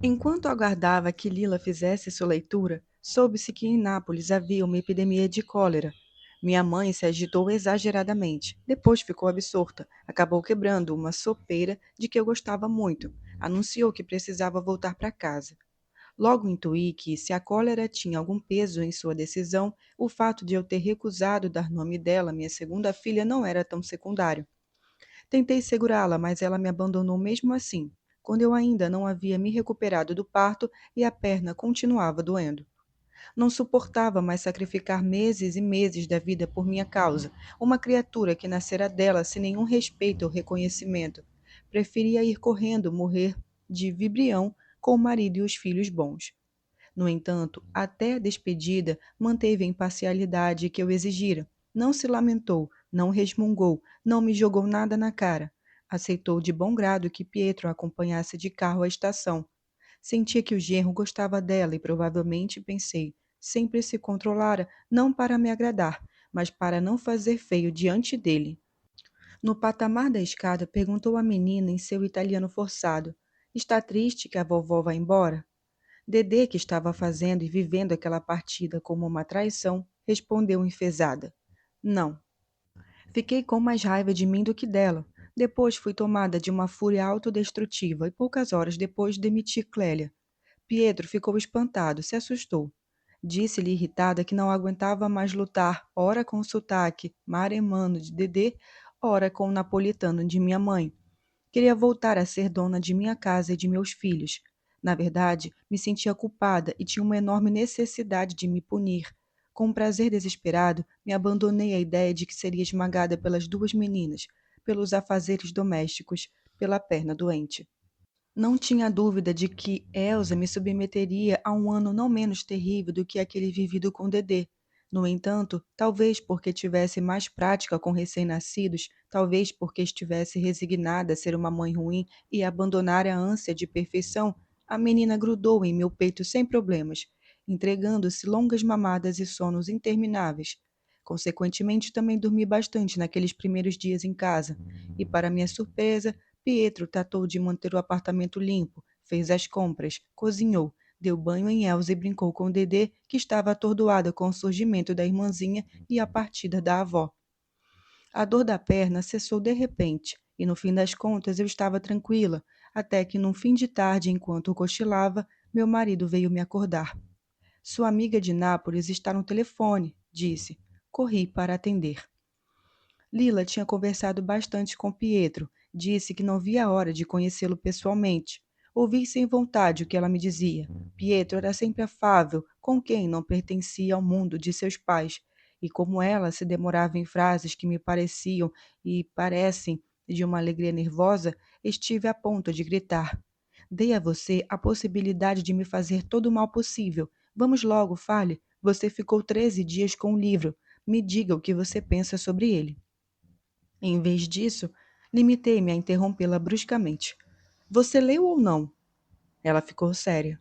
Enquanto aguardava que Lila fizesse sua leitura, soube-se que em Nápoles havia uma epidemia de cólera. Minha mãe se agitou exageradamente. Depois ficou absorta. Acabou quebrando uma sopeira de que eu gostava muito. Anunciou que precisava voltar para casa. Logo intuí que, se a cólera tinha algum peso em sua decisão, o fato de eu ter recusado dar nome dela, minha segunda filha, não era tão secundário. Tentei segurá-la, mas ela me abandonou mesmo assim, quando eu ainda não havia me recuperado do parto e a perna continuava doendo. Não suportava mais sacrificar meses e meses da vida por minha causa, uma criatura que nascera dela sem nenhum respeito ou reconhecimento. Preferia ir correndo morrer de vibrião com o marido e os filhos bons. No entanto, até a despedida, manteve a imparcialidade que eu exigira. Não se lamentou, não resmungou, não me jogou nada na cara. Aceitou de bom grado que Pietro a acompanhasse de carro à estação. Sentia que o genro gostava dela e provavelmente pensei, sempre se controlara, não para me agradar, mas para não fazer feio diante dele. No patamar da escada, perguntou à menina em seu italiano forçado: Está triste que a vovó vá embora? Dedê, que estava fazendo e vivendo aquela partida como uma traição, respondeu enfesada: Não. Fiquei com mais raiva de mim do que dela. Depois fui tomada de uma fúria autodestrutiva e poucas horas depois demiti Clélia. Pietro ficou espantado, se assustou. Disse-lhe irritada que não aguentava mais lutar, ora com o sotaque maremano de Dedê, ora com o napolitano de minha mãe. Queria voltar a ser dona de minha casa e de meus filhos. Na verdade, me sentia culpada e tinha uma enorme necessidade de me punir. Com um prazer desesperado, me abandonei à ideia de que seria esmagada pelas duas meninas, pelos afazeres domésticos, pela perna doente. Não tinha dúvida de que Elsa me submeteria a um ano não menos terrível do que aquele vivido com Dedê. No entanto, talvez porque tivesse mais prática com recém-nascidos, talvez porque estivesse resignada a ser uma mãe ruim e abandonar a ânsia de perfeição, a menina grudou em meu peito sem problemas, entregando-se longas mamadas e sonos intermináveis. Consequentemente, também dormi bastante naqueles primeiros dias em casa, e, para minha surpresa, Pietro tratou de manter o apartamento limpo, fez as compras, cozinhou, deu banho em Elsa e brincou com Dedê, que estava atordoada com o surgimento da irmãzinha e a partida da avó. A dor da perna cessou de repente, e no fim das contas eu estava tranquila, até que num fim de tarde, enquanto cochilava, meu marido veio me acordar. Sua amiga de Nápoles está no telefone, disse. Corri para atender. Lila tinha conversado bastante com Pietro. Disse que não via a hora de conhecê-lo pessoalmente. Ouvi sem vontade o que ela me dizia. Pietro era sempre afável, com quem não pertencia ao mundo de seus pais. E como ela se demorava em frases que me pareciam e parecem de uma alegria nervosa, estive a ponto de gritar. Dei a você a possibilidade de me fazer todo o mal possível. Vamos logo, fale. Você ficou 13 dias com o livro. Me diga o que você pensa sobre ele. Em vez disso, limitei-me a interrompê-la bruscamente. Você leu ou não? Ela ficou séria.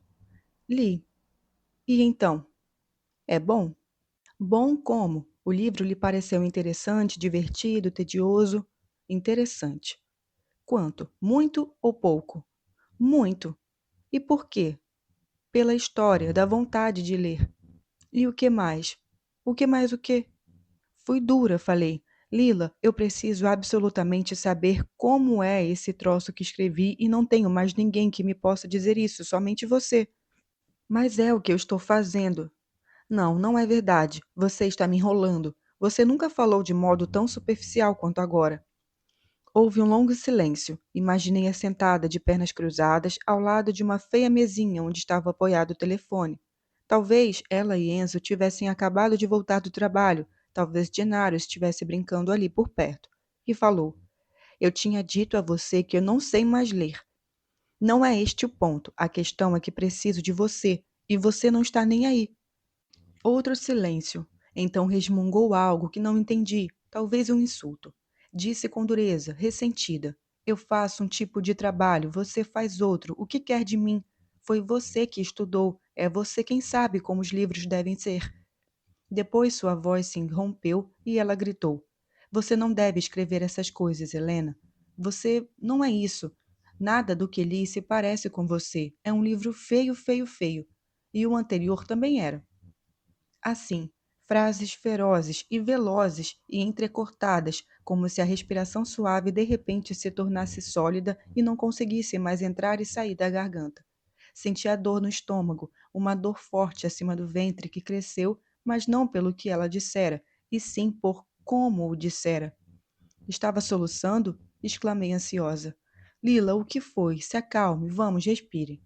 Li. E então? É bom? Bom como? O livro lhe pareceu interessante, divertido, tedioso? Interessante. Quanto? Muito ou pouco? Muito. E por quê? Pela história, da vontade de ler. E o que mais? O que mais o quê? Fui dura, falei. Lila, eu preciso absolutamente saber como é esse troço que escrevi e não tenho mais ninguém que me possa dizer isso, somente você. Mas é o que eu estou fazendo. Não, não é verdade. Você está me enrolando. Você nunca falou de modo tão superficial quanto agora. Houve um longo silêncio. Imaginei-a sentada de pernas cruzadas ao lado de uma feia mesinha onde estava apoiado o telefone. Talvez ela e Enzo tivessem acabado de voltar do trabalho. Talvez Gennaro estivesse brincando ali por perto. E falou: Eu tinha dito a você que eu não sei mais ler. Não é este o ponto. A questão é que preciso de você. E você não está nem aí. Outro silêncio. Então resmungou algo que não entendi, talvez um insulto. Disse com dureza, ressentida: Eu faço um tipo de trabalho, você faz outro. O que quer de mim? Foi você que estudou, é você quem sabe como os livros devem ser. Depois sua voz se irrompeu e ela gritou: Você não deve escrever essas coisas, Helena. Você não é isso. Nada do que li se parece com você. É um livro feio, feio, feio. E o anterior também era. Assim, frases ferozes e velozes e entrecortadas, como se a respiração suave de repente se tornasse sólida e não conseguisse mais entrar e sair da garganta. Senti a dor no estômago, uma dor forte acima do ventre que cresceu, mas não pelo que ela dissera, e sim por como o dissera. Estava soluçando? Exclamei ansiosa. Lila, o que foi? Se acalme, vamos, respire.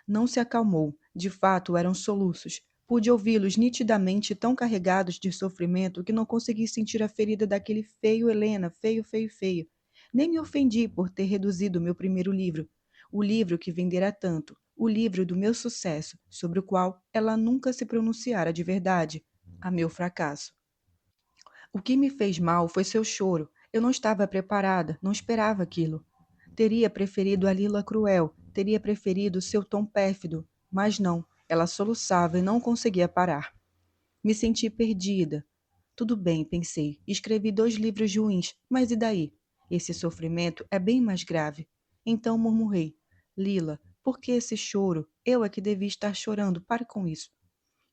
Não se acalmou. De fato, eram soluços. Pude ouvi-los nitidamente tão carregados de sofrimento que não consegui sentir a ferida daquele feio Helena, feio, feio, feio. Nem me ofendi por ter reduzido meu primeiro livro, o livro que vendera tanto, o livro do meu sucesso, sobre o qual ela nunca se pronunciara de verdade, a meu fracasso. O que me fez mal foi seu choro. Eu não estava preparada, não esperava aquilo. Teria preferido a Lila cruel, teria preferido seu tom pérfido, mas não, ela soluçava e não conseguia parar. Me senti perdida. Tudo bem, pensei, escrevi 2 livros ruins, mas e daí? Esse sofrimento é bem mais grave. Então murmurei: Lila, por que esse choro? Eu é que devia estar chorando, pare com isso.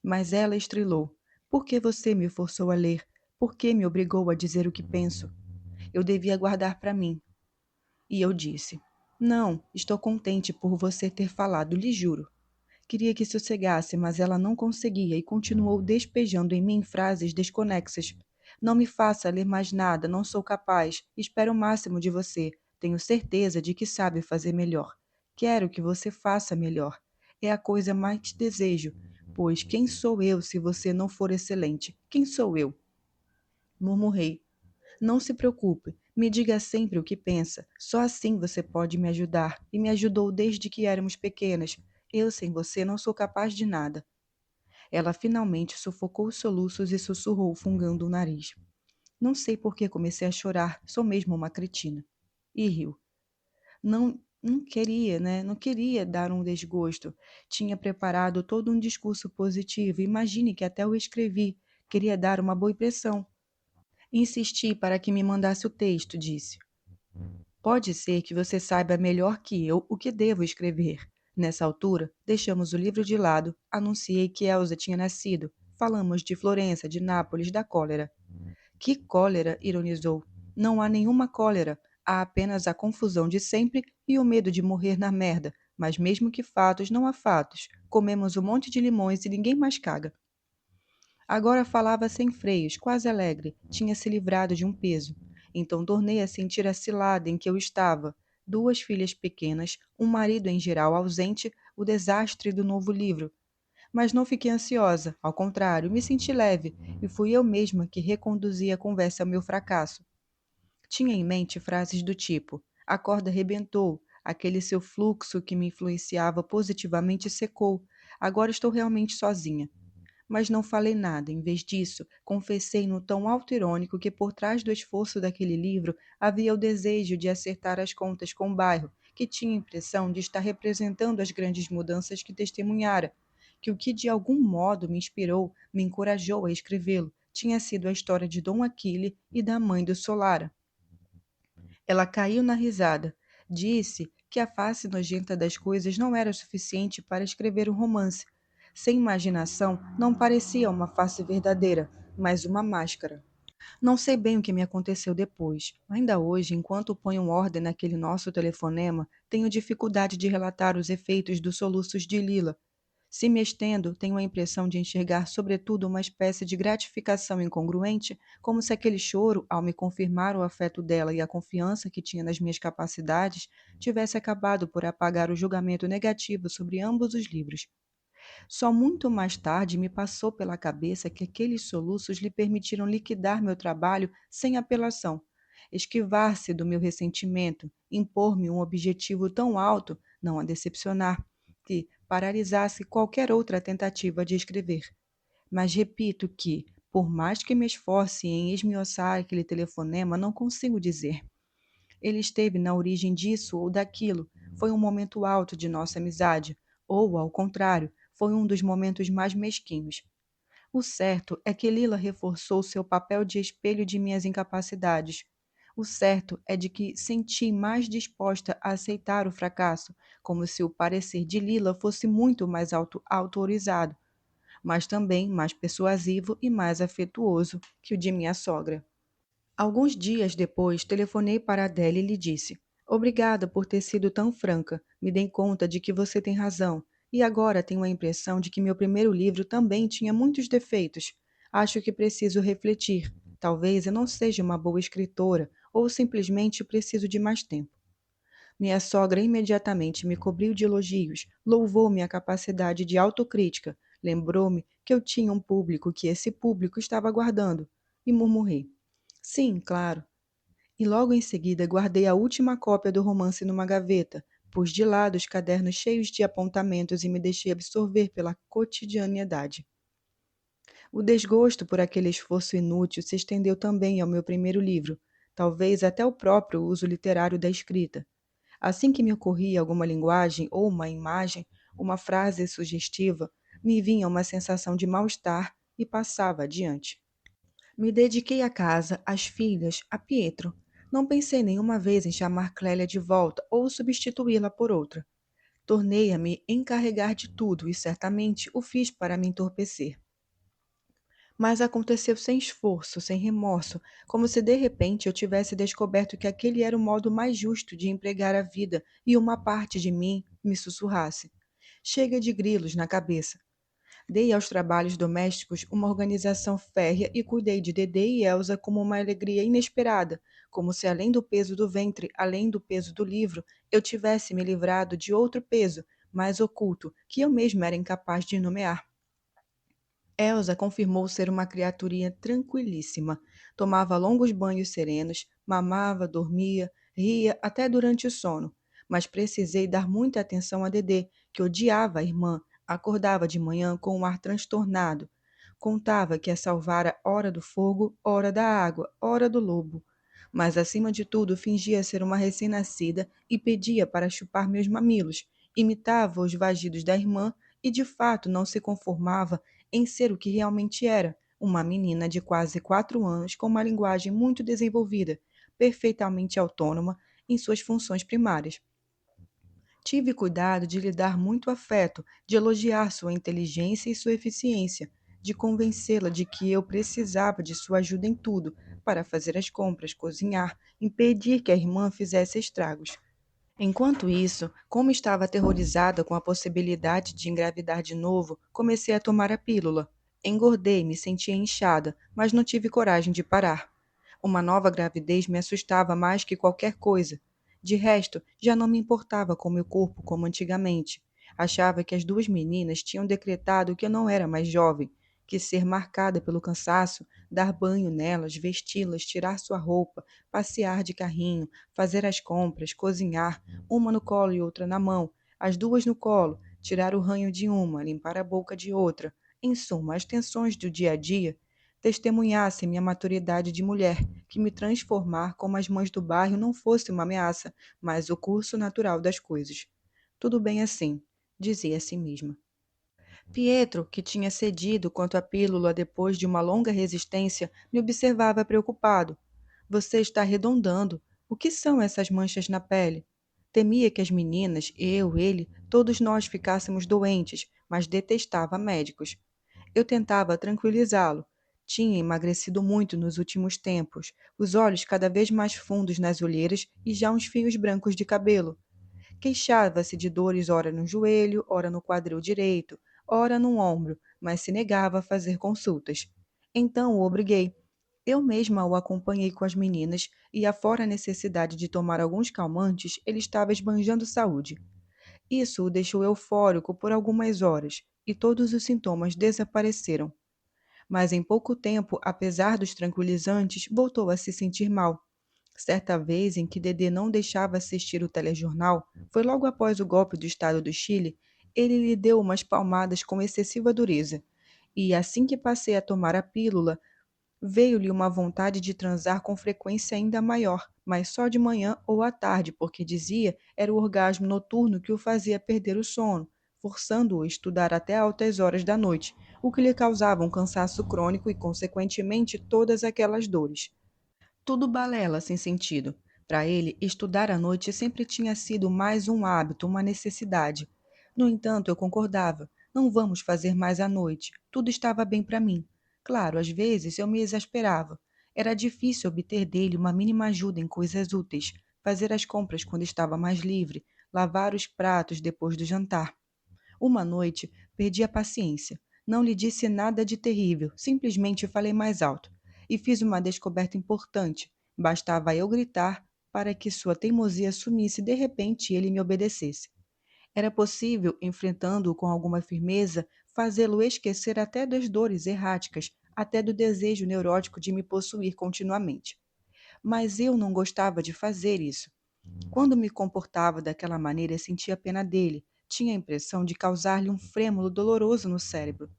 Mas ela estrilou: por que você me forçou a ler? Por que me obrigou a dizer o que penso? Eu devia guardar para mim. E eu disse: não, estou contente por você ter falado, lhe juro. Queria que sossegasse, mas ela não conseguia e continuou despejando em mim frases desconexas. Não me faça ler mais nada, não sou capaz. Espero o máximo de você. Tenho certeza de que sabe fazer melhor. Quero que você faça melhor. É a coisa mais desejo, pois quem sou eu se você não for excelente? Quem sou eu? Murmurei. Não se preocupe, me diga sempre o que pensa. Só assim você pode me ajudar, e me ajudou desde que éramos pequenas. Eu sem você não sou capaz de nada. Ela finalmente sufocou os soluços e sussurrou, fungando o nariz. Não sei por que comecei a chorar, sou mesmo uma cretina. E riu. Não queria, né? Não queria dar um desgosto. Tinha preparado todo um discurso positivo. Imagine que até eu escrevi. Queria dar uma boa impressão. Insisti para que me mandasse o texto, disse. Pode ser que você saiba melhor que eu o que devo escrever. Nessa altura, deixamos o livro de lado, anunciei que Elsa tinha nascido. Falamos de Florença, de Nápoles, da cólera. Que cólera, ironizou. Não há nenhuma cólera. Há apenas a confusão de sempre e o medo de morrer na merda. Mas mesmo que fatos, não há fatos. Comemos um monte de limões e ninguém mais caga. Agora falava sem freios, quase alegre. Tinha se livrado de um peso. Então tornei a sentir a cilada em que eu estava. 2 filhas pequenas, um marido em geral ausente, o desastre do novo livro. Mas não fiquei ansiosa, ao contrário, me senti leve, e fui eu mesma que reconduzi a conversa ao meu fracasso. Tinha em mente frases do tipo: a corda rebentou, aquele seu fluxo que me influenciava positivamente secou, agora estou realmente sozinha. Mas não falei nada, em vez disso, confessei no tom autoirônico que por trás do esforço daquele livro havia o desejo de acertar as contas com o bairro, que tinha a impressão de estar representando as grandes mudanças que testemunhara, que o que de algum modo me inspirou, me encorajou a escrevê-lo, tinha sido a história de Dom Aquile e da mãe do Solara. Ela caiu na risada. Disse que a face nojenta das coisas não era suficiente para escrever um romance. Sem imaginação, não parecia uma face verdadeira, mas uma máscara. Não sei bem o que me aconteceu depois. Ainda hoje, enquanto ponho ordem naquele nosso telefonema, tenho dificuldade de relatar os efeitos dos soluços de Lila. Se me estendo, tenho a impressão de enxergar, sobretudo, uma espécie de gratificação incongruente, como se aquele choro, ao me confirmar o afeto dela e a confiança que tinha nas minhas capacidades, tivesse acabado por apagar o julgamento negativo sobre ambos os livros. Só muito mais tarde me passou pela cabeça que aqueles soluços lhe permitiram liquidar meu trabalho sem apelação, esquivar-se do meu ressentimento, impor-me um objetivo tão alto, não a decepcionar, que paralisasse qualquer outra tentativa de escrever. Mas repito que, por mais que me esforce em esmiuçar aquele telefonema, não consigo dizer. Ele esteve na origem disso ou daquilo, foi um momento alto de nossa amizade, ou, ao contrário, foi um dos momentos mais mesquinhos. O certo é que Lila reforçou seu papel de espelho de minhas incapacidades. O certo é de que senti mais disposta a aceitar o fracasso, como se o parecer de Lila fosse muito mais autorizado, mas também mais persuasivo e mais afetuoso que o de minha sogra. Alguns dias depois, telefonei para Adele e lhe disse: Obrigada por ter sido tão franca. Me dei conta de que você tem razão. E agora tenho a impressão de que meu primeiro livro também tinha muitos defeitos. Acho que preciso refletir. Talvez eu não seja uma boa escritora ou simplesmente preciso de mais tempo. Minha sogra imediatamente me cobriu de elogios, louvou minha capacidade de autocrítica, lembrou-me que eu tinha um público que esse público estava aguardando, e murmurei: Sim, claro. E logo em seguida guardei a última cópia do romance numa gaveta, pus de lado os cadernos cheios de apontamentos e me deixei absorver pela cotidianidade. O desgosto por aquele esforço inútil se estendeu também ao meu primeiro livro, talvez até o próprio uso literário da escrita. Assim que me ocorria alguma linguagem ou uma imagem, uma frase sugestiva, me vinha uma sensação de mal-estar e passava adiante. Me dediquei à casa, às filhas, a Pietro. Não pensei nenhuma vez em chamar Clélia de volta ou substituí-la por outra. Tornei a me encarregar de tudo e certamente o fiz para me entorpecer. Mas aconteceu sem esforço, sem remorso, como se de repente eu tivesse descoberto que aquele era o modo mais justo de empregar a vida e uma parte de mim me sussurrasse: Chega de grilos na cabeça. Dei aos trabalhos domésticos uma organização férrea e cuidei de Dedê e Elsa com uma alegria inesperada, como se além do peso do ventre, além do peso do livro, eu tivesse me livrado de outro peso, mais oculto, que eu mesma era incapaz de nomear. Elsa confirmou ser uma criaturinha tranquilíssima. Tomava longos banhos serenos, mamava, dormia, ria até durante o sono. Mas precisei dar muita atenção a Dedê, que odiava a irmã, acordava de manhã com um ar transtornado. Contava que a salvara ora do fogo, ora da água, ora do lobo. Mas, acima de tudo, fingia ser uma recém-nascida e pedia para chupar meus mamilos. Imitava os vagidos da irmã e, de fato, não se conformava em ser o que realmente era, uma menina de quase 4 anos com uma linguagem muito desenvolvida, perfeitamente autônoma em suas funções primárias. Tive cuidado de lhe dar muito afeto, de elogiar sua inteligência e sua eficiência, de convencê-la de que eu precisava de sua ajuda em tudo, para fazer as compras, cozinhar, impedir que a irmã fizesse estragos. Enquanto isso, como estava aterrorizada com a possibilidade de engravidar de novo, comecei a tomar a pílula. Engordei, me sentia inchada, mas não tive coragem de parar. Uma nova gravidez me assustava mais que qualquer coisa. De resto, já não me importava com meu corpo como antigamente. Achava que as duas meninas tinham decretado que eu não era mais jovem, que ser marcada pelo cansaço, dar banho nelas, vesti-las, tirar sua roupa, passear de carrinho, fazer as compras, cozinhar, uma no colo e outra na mão, as duas no colo, tirar o ranho de uma, limpar a boca de outra, em suma, as tensões do dia a dia, testemunhassem minha maturidade de mulher, que me transformar como as mães do bairro não fosse uma ameaça, mas o curso natural das coisas. Tudo bem assim, dizia a si mesma. Pietro, que tinha cedido quanto à pílula depois de uma longa resistência, me observava preocupado. Você está arredondando. O que são essas manchas na pele? Temia que as meninas, eu, ele, todos nós ficássemos doentes, mas detestava médicos. Eu tentava tranquilizá-lo. Tinha emagrecido muito nos últimos tempos, os olhos cada vez mais fundos nas olheiras e já uns fios brancos de cabelo. Queixava-se de dores ora no joelho, ora no quadril direito, ora no ombro, mas se negava a fazer consultas. Então o obriguei. Eu mesma o acompanhei com as meninas e, afora a necessidade de tomar alguns calmantes, ele estava esbanjando saúde. Isso o deixou eufórico por algumas horas e todos os sintomas desapareceram. Mas em pouco tempo, apesar dos tranquilizantes, voltou a se sentir mal. Certa vez em que Dedê não deixava assistir o telejornal, foi logo após o golpe do estado do Chile, ele lhe deu umas palmadas com excessiva dureza. E assim que passei a tomar a pílula, veio-lhe uma vontade de transar com frequência ainda maior, mas só de manhã ou à tarde, porque dizia era o orgasmo noturno que o fazia perder o sono, forçando-o a estudar até altas horas da noite, o que lhe causava um cansaço crônico e, consequentemente, todas aquelas dores. Tudo balela sem sentido. Para ele, estudar à noite sempre tinha sido mais um hábito, uma necessidade. No entanto, eu concordava. Não vamos fazer mais à noite. Tudo estava bem para mim. Claro, às vezes eu me exasperava. Era difícil obter dele uma mínima ajuda em coisas úteis, fazer as compras quando estava mais livre, lavar os pratos depois do jantar. Uma noite, perdi a paciência. Não lhe disse nada de terrível, simplesmente falei mais alto. E fiz uma descoberta importante. Bastava eu gritar para que sua teimosia sumisse de repente e ele me obedecesse. Era possível, enfrentando-o com alguma firmeza, fazê-lo esquecer até das dores erráticas, até do desejo neurótico de me possuir continuamente. Mas eu não gostava de fazer isso. Quando me comportava daquela maneira, sentia pena dele. Tinha a impressão de causar-lhe um frêmulo doloroso no cérebro.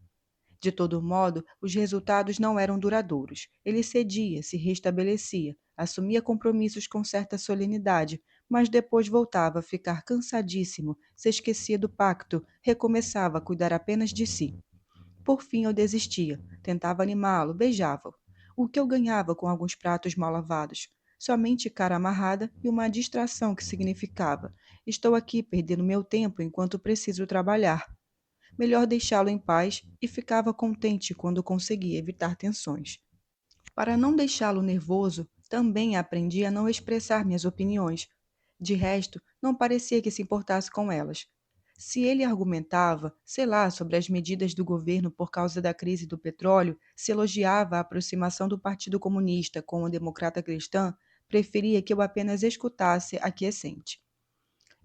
De todo modo, os resultados não eram duradouros. Ele cedia, se restabelecia, assumia compromissos com certa solenidade, mas depois voltava a ficar cansadíssimo, se esquecia do pacto, recomeçava a cuidar apenas de si. Por fim, eu desistia. Tentava animá-lo, beijava-o. O que eu ganhava com alguns pratos mal lavados? Somente cara amarrada e uma distração que significava: estou aqui perdendo meu tempo enquanto preciso trabalhar. Melhor deixá-lo em paz e ficava contente quando conseguia evitar tensões. Para não deixá-lo nervoso, também aprendi a não expressar minhas opiniões. De resto, não parecia que se importasse com elas. Se ele argumentava, sei lá, sobre as medidas do governo por causa da crise do petróleo, se elogiava a aproximação do Partido Comunista com o democrata cristã, preferia que eu apenas escutasse aquiescente.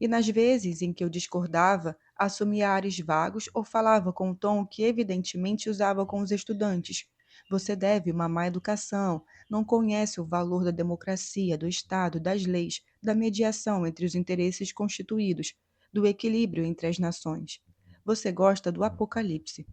E nas vezes em que eu discordava, assumia ares vagos ou falava com um tom que evidentemente usava com os estudantes. Você deve uma má educação, não conhece o valor da democracia, do Estado, das leis, da mediação entre os interesses constituídos, do equilíbrio entre as nações. Você gosta do apocalipse.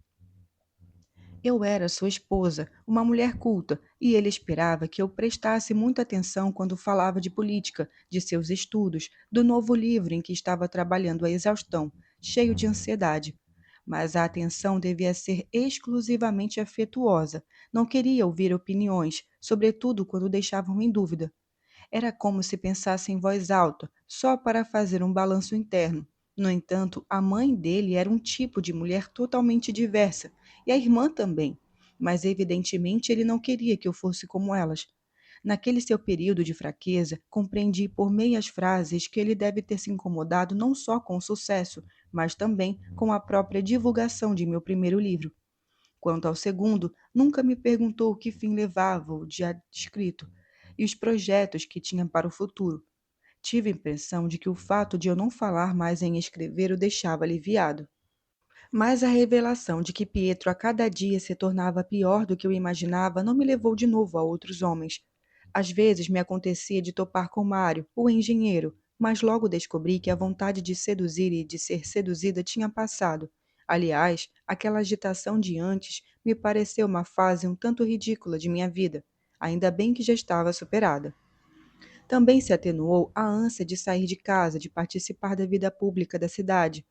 Eu era sua esposa, uma mulher culta, e ele esperava que eu prestasse muita atenção quando falava de política, de seus estudos, do novo livro em que estava trabalhando à exaustão, cheio de ansiedade. Mas a atenção devia ser exclusivamente afetuosa. Não queria ouvir opiniões, sobretudo quando deixavam em dúvida. Era como se pensasse em voz alta, só para fazer um balanço interno. No entanto, a mãe dele era um tipo de mulher totalmente diversa, e a irmã também. Mas evidentemente ele não queria que eu fosse como elas. Naquele seu período de fraqueza, compreendi por meias frases que ele deve ter se incomodado não só com o sucesso, mas também com a própria divulgação de meu primeiro livro. Quanto ao segundo, nunca me perguntou que fim levava o já escrito e os projetos que tinha para o futuro. Tive a impressão de que o fato de eu não falar mais em escrever o deixava aliviado. Mas a revelação de que Pietro a cada dia se tornava pior do que eu imaginava não me levou de novo a outros homens. Às vezes me acontecia de topar com Mário, o engenheiro, mas logo descobri que a vontade de seduzir e de ser seduzida tinha passado. Aliás, aquela agitação de antes me pareceu uma fase um tanto ridícula de minha vida. Ainda bem que já estava superada. Também se atenuou a ânsia de sair de casa, de participar da vida pública da cidade.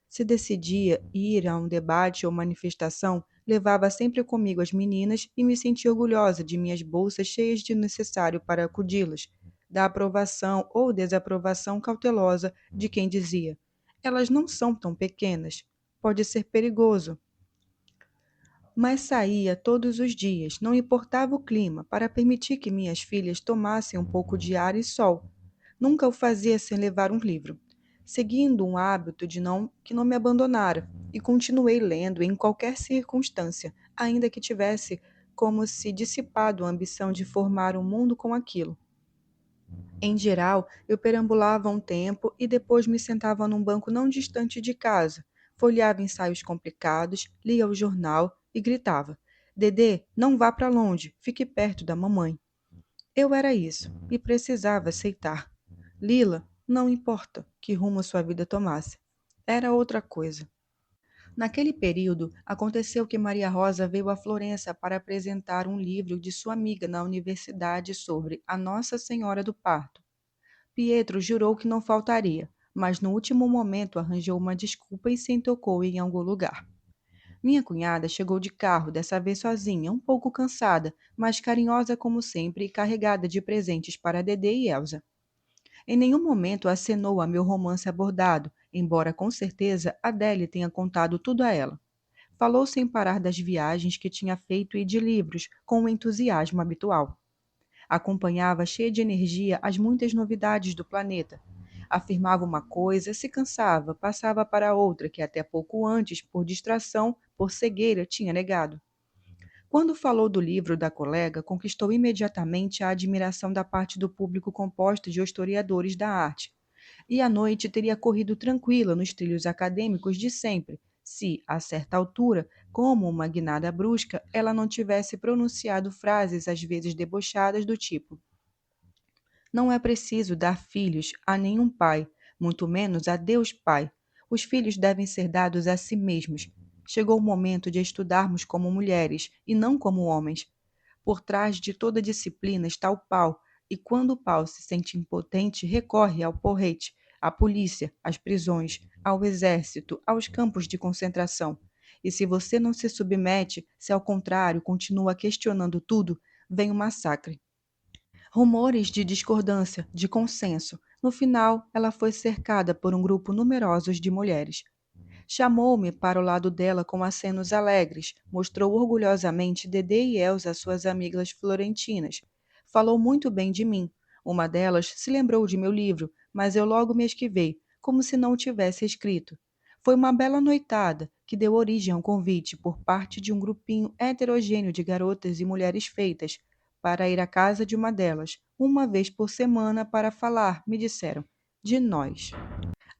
Se decidia ir a um debate ou manifestação, levava sempre comigo as meninas e me sentia orgulhosa de minhas bolsas cheias de necessário para acudi-las, da aprovação ou desaprovação cautelosa de quem dizia: elas não são tão pequenas, pode ser perigoso. Mas saía todos os dias, não importava o clima, para permitir que minhas filhas tomassem um pouco de ar e sol. Nunca o fazia sem levar um livro, seguindo um hábito que não me abandonara, e continuei lendo em qualquer circunstância, ainda que tivesse como se dissipado a ambição de formar um mundo com aquilo. Em geral, eu perambulava um tempo e depois me sentava num banco não distante de casa, folheava ensaios complicados, lia o jornal e gritava: Dedê, não vá para longe, fique perto da mamãe. Eu era isso e precisava aceitar. Lila, não importa que rumo sua vida tomasse. Era outra coisa. Naquele período, aconteceu que Maria Rosa veio a Florença para apresentar um livro de sua amiga na universidade sobre a Nossa Senhora do Parto. Pietro jurou que não faltaria, mas no último momento arranjou uma desculpa e se intocou em algum lugar. Minha cunhada chegou de carro, dessa vez sozinha, um pouco cansada, mas carinhosa como sempre e carregada de presentes para Dedê e Elsa. Em nenhum momento acenou a meu romance abordado, embora com certeza Adele tenha contado tudo a ela. Falou sem parar das viagens que tinha feito e de livros, com o entusiasmo habitual. Acompanhava cheia de energia as muitas novidades do planeta. Afirmava uma coisa, se cansava, passava para outra que até pouco antes, por distração, por cegueira, tinha negado. Quando falou do livro da colega, conquistou imediatamente a admiração da parte do público composto de historiadores da arte. E a noite teria corrido tranquila nos trilhos acadêmicos de sempre, se, a certa altura, como uma guinada brusca, ela não tivesse pronunciado frases às vezes debochadas do tipo: não é preciso dar filhos a nenhum pai, muito menos a Deus Pai. Os filhos devem ser dados a si mesmos. Chegou o momento de estudarmos como mulheres e não como homens. Por trás de toda disciplina está o pau, e quando o pau se sente impotente, recorre ao porrete, à polícia, às prisões, ao exército, aos campos de concentração. E se você não se submete, se ao contrário continua questionando tudo, vem o massacre. Rumores de discordância, de consenso. No final, ela foi cercada por um grupo numeroso de mulheres. Chamou-me para o lado dela com acenos alegres, mostrou orgulhosamente Dedê e Elsa às suas amigas florentinas. Falou muito bem de mim. Uma delas se lembrou de meu livro, mas eu logo me esquivei, como se não o tivesse escrito. Foi uma bela noitada que deu origem a um convite por parte de um grupinho heterogêneo de garotas e mulheres feitas, para ir à casa de uma delas, uma vez por semana, para falar, me disseram, de nós.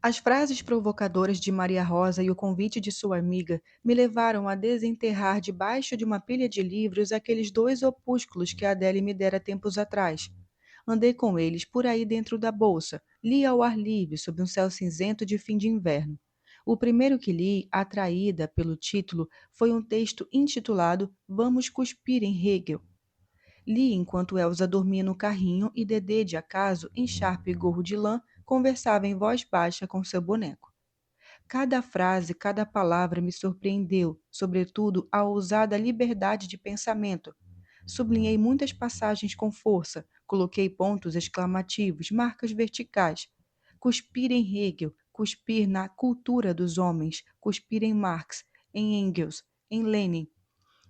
As frases provocadoras de Maria Rosa e o convite de sua amiga me levaram a desenterrar debaixo de uma pilha de livros aqueles dois opúsculos que a Adele me dera tempos atrás. Andei com eles por aí dentro da bolsa, li ao ar livre, sob um céu cinzento de fim de inverno. O primeiro que li, atraída pelo título, foi um texto intitulado Vamos Cuspir em Hegel. Li enquanto Elsa dormia no carrinho e Dedê, de acaso, em charpe e gorro de lã, conversava em voz baixa com seu boneco. Cada frase, cada palavra me surpreendeu, sobretudo a ousada liberdade de pensamento. Sublinhei muitas passagens com força, coloquei pontos exclamativos, marcas verticais. Cuspir em Hegel, cuspir na cultura dos homens, cuspir em Marx, em Engels, em Lenin,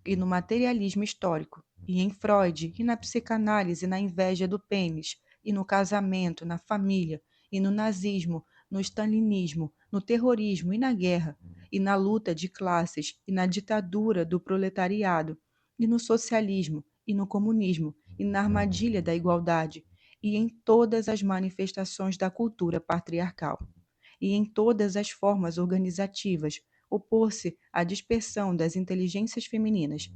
e no materialismo histórico, e em Freud, e na psicanálise, na inveja do pênis, e no casamento, na família, e no nazismo, no stalinismo, no terrorismo e na guerra, e na luta de classes, e na ditadura do proletariado, e no socialismo, e no comunismo, e na armadilha da igualdade, e em todas as manifestações da cultura patriarcal, e em todas as formas organizativas, opor-se à dispersão das inteligências femininas,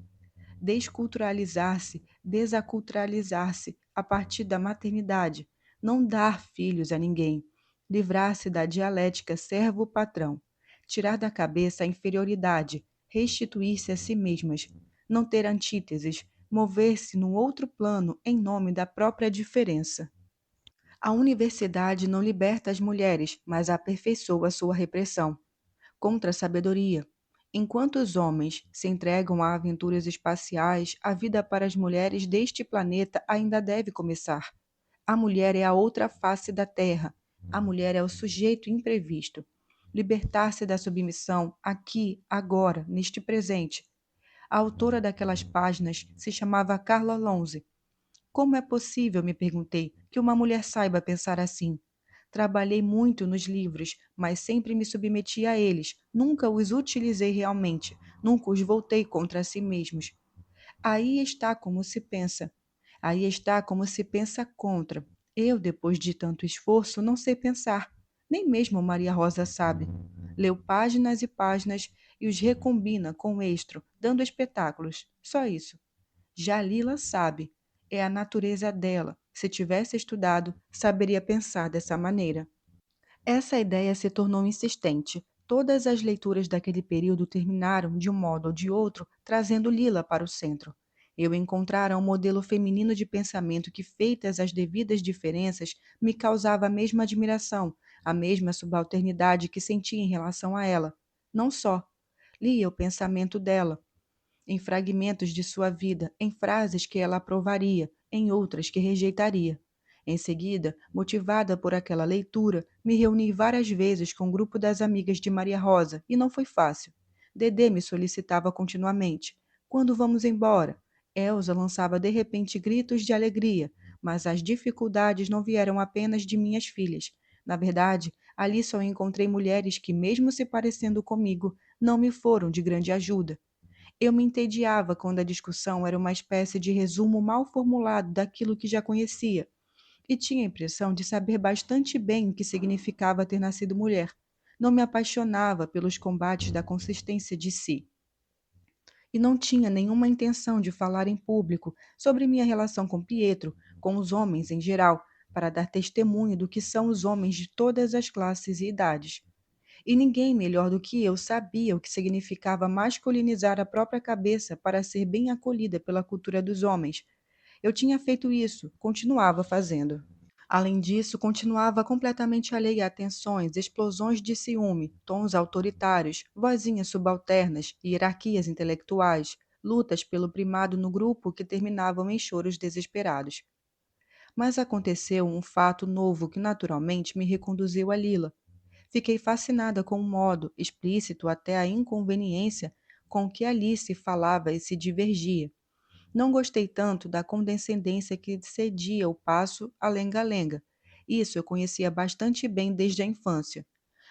desculturalizar-se, desaculturalizar-se a partir da maternidade, não dar filhos a ninguém, livrar-se da dialética servo-patrão, tirar da cabeça a inferioridade, restituir-se a si mesmas, não ter antíteses, mover-se num outro plano em nome da própria diferença. A universidade não liberta as mulheres, mas aperfeiçoa sua repressão contra a sabedoria. Enquanto os homens se entregam a aventuras espaciais, a vida para as mulheres deste planeta ainda deve começar. A mulher é a outra face da Terra. A mulher é o sujeito imprevisto. Libertar-se da submissão aqui, agora, neste presente. A autora daquelas páginas se chamava Carla Lonze. Como é possível, me perguntei, que uma mulher saiba pensar assim? Trabalhei muito nos livros, mas sempre me submeti a eles, nunca os utilizei realmente, nunca os voltei contra si mesmos. Aí está como se pensa. Aí está como se pensa contra. Eu, depois de tanto esforço, não sei pensar. Nem mesmo Maria Rosa sabe. Leu páginas e páginas e os recombina com o extro, dando espetáculos. Só isso. Já Lila sabe. É a natureza dela. Se tivesse estudado, saberia pensar dessa maneira. Essa ideia se tornou insistente. Todas as leituras daquele período terminaram, de um modo ou de outro, trazendo Lila para o centro. Eu encontrara um modelo feminino de pensamento que, feitas as devidas diferenças, me causava a mesma admiração, a mesma subalternidade que sentia em relação a ela. Não só. Lia o pensamento dela, em fragmentos de sua vida, em frases que ela aprovaria, em outras que rejeitaria. Em seguida, motivada por aquela leitura, me reuni várias vezes com o grupo das amigas de Maria Rosa, e não foi fácil. Dedê me solicitava continuamente: quando vamos embora? Elsa lançava de repente gritos de alegria, mas as dificuldades não vieram apenas de minhas filhas. Na verdade, ali só encontrei mulheres que, mesmo se parecendo comigo, não me foram de grande ajuda. Eu me entediava quando a discussão era uma espécie de resumo mal formulado daquilo que já conhecia, e tinha a impressão de saber bastante bem o que significava ter nascido mulher. Não me apaixonava pelos combates da consistência de si, e não tinha nenhuma intenção de falar em público sobre minha relação com Pietro, com os homens em geral, para dar testemunho do que são os homens de todas as classes e idades. E ninguém melhor do que eu sabia o que significava masculinizar a própria cabeça para ser bem acolhida pela cultura dos homens. Eu tinha feito isso, continuava fazendo. Além disso, continuava completamente alheia a tensões, explosões de ciúme, tons autoritários, vozinhas subalternas, hierarquias intelectuais, lutas pelo primado no grupo que terminavam em choros desesperados. Mas aconteceu um fato novo que naturalmente me reconduziu a Lila. Fiquei fascinada com o modo, explícito até a inconveniência, com que Alice falava e se divergia. Não gostei tanto da condescendência que cedia o passo à lenga-lenga. Isso eu conhecia bastante bem desde a infância.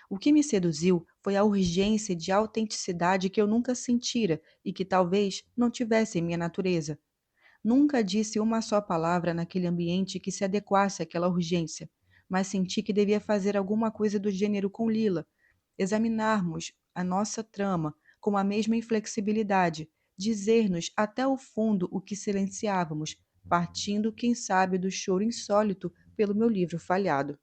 O que me seduziu foi a urgência de autenticidade que eu nunca sentira e que talvez não tivesse em minha natureza. Nunca disse uma só palavra naquele ambiente que se adequasse àquela urgência, mas senti que devia fazer alguma coisa do gênero com Lila, examinarmos a nossa trama com a mesma inflexibilidade, dizer-nos até o fundo o que silenciávamos, partindo, quem sabe, do choro insólito pelo meu livro falhado.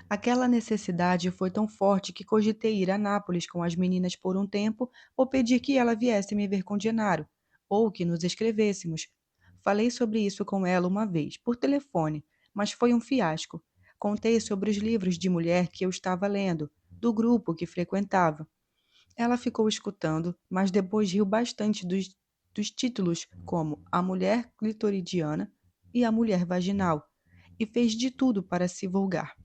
Aquela necessidade foi tão forte que cogitei ir a Nápoles com as meninas por um tempo ou pedir que ela viesse me ver com Genaro, ou que nos escrevêssemos. Falei sobre isso com ela uma vez, por telefone, mas foi um fiasco. Contei sobre os livros de mulher que eu estava lendo, do grupo que frequentava. Ela ficou escutando, mas depois riu bastante dos títulos como A Mulher Clitoridiana e A Mulher Vaginal, e fez de tudo para se vulgar.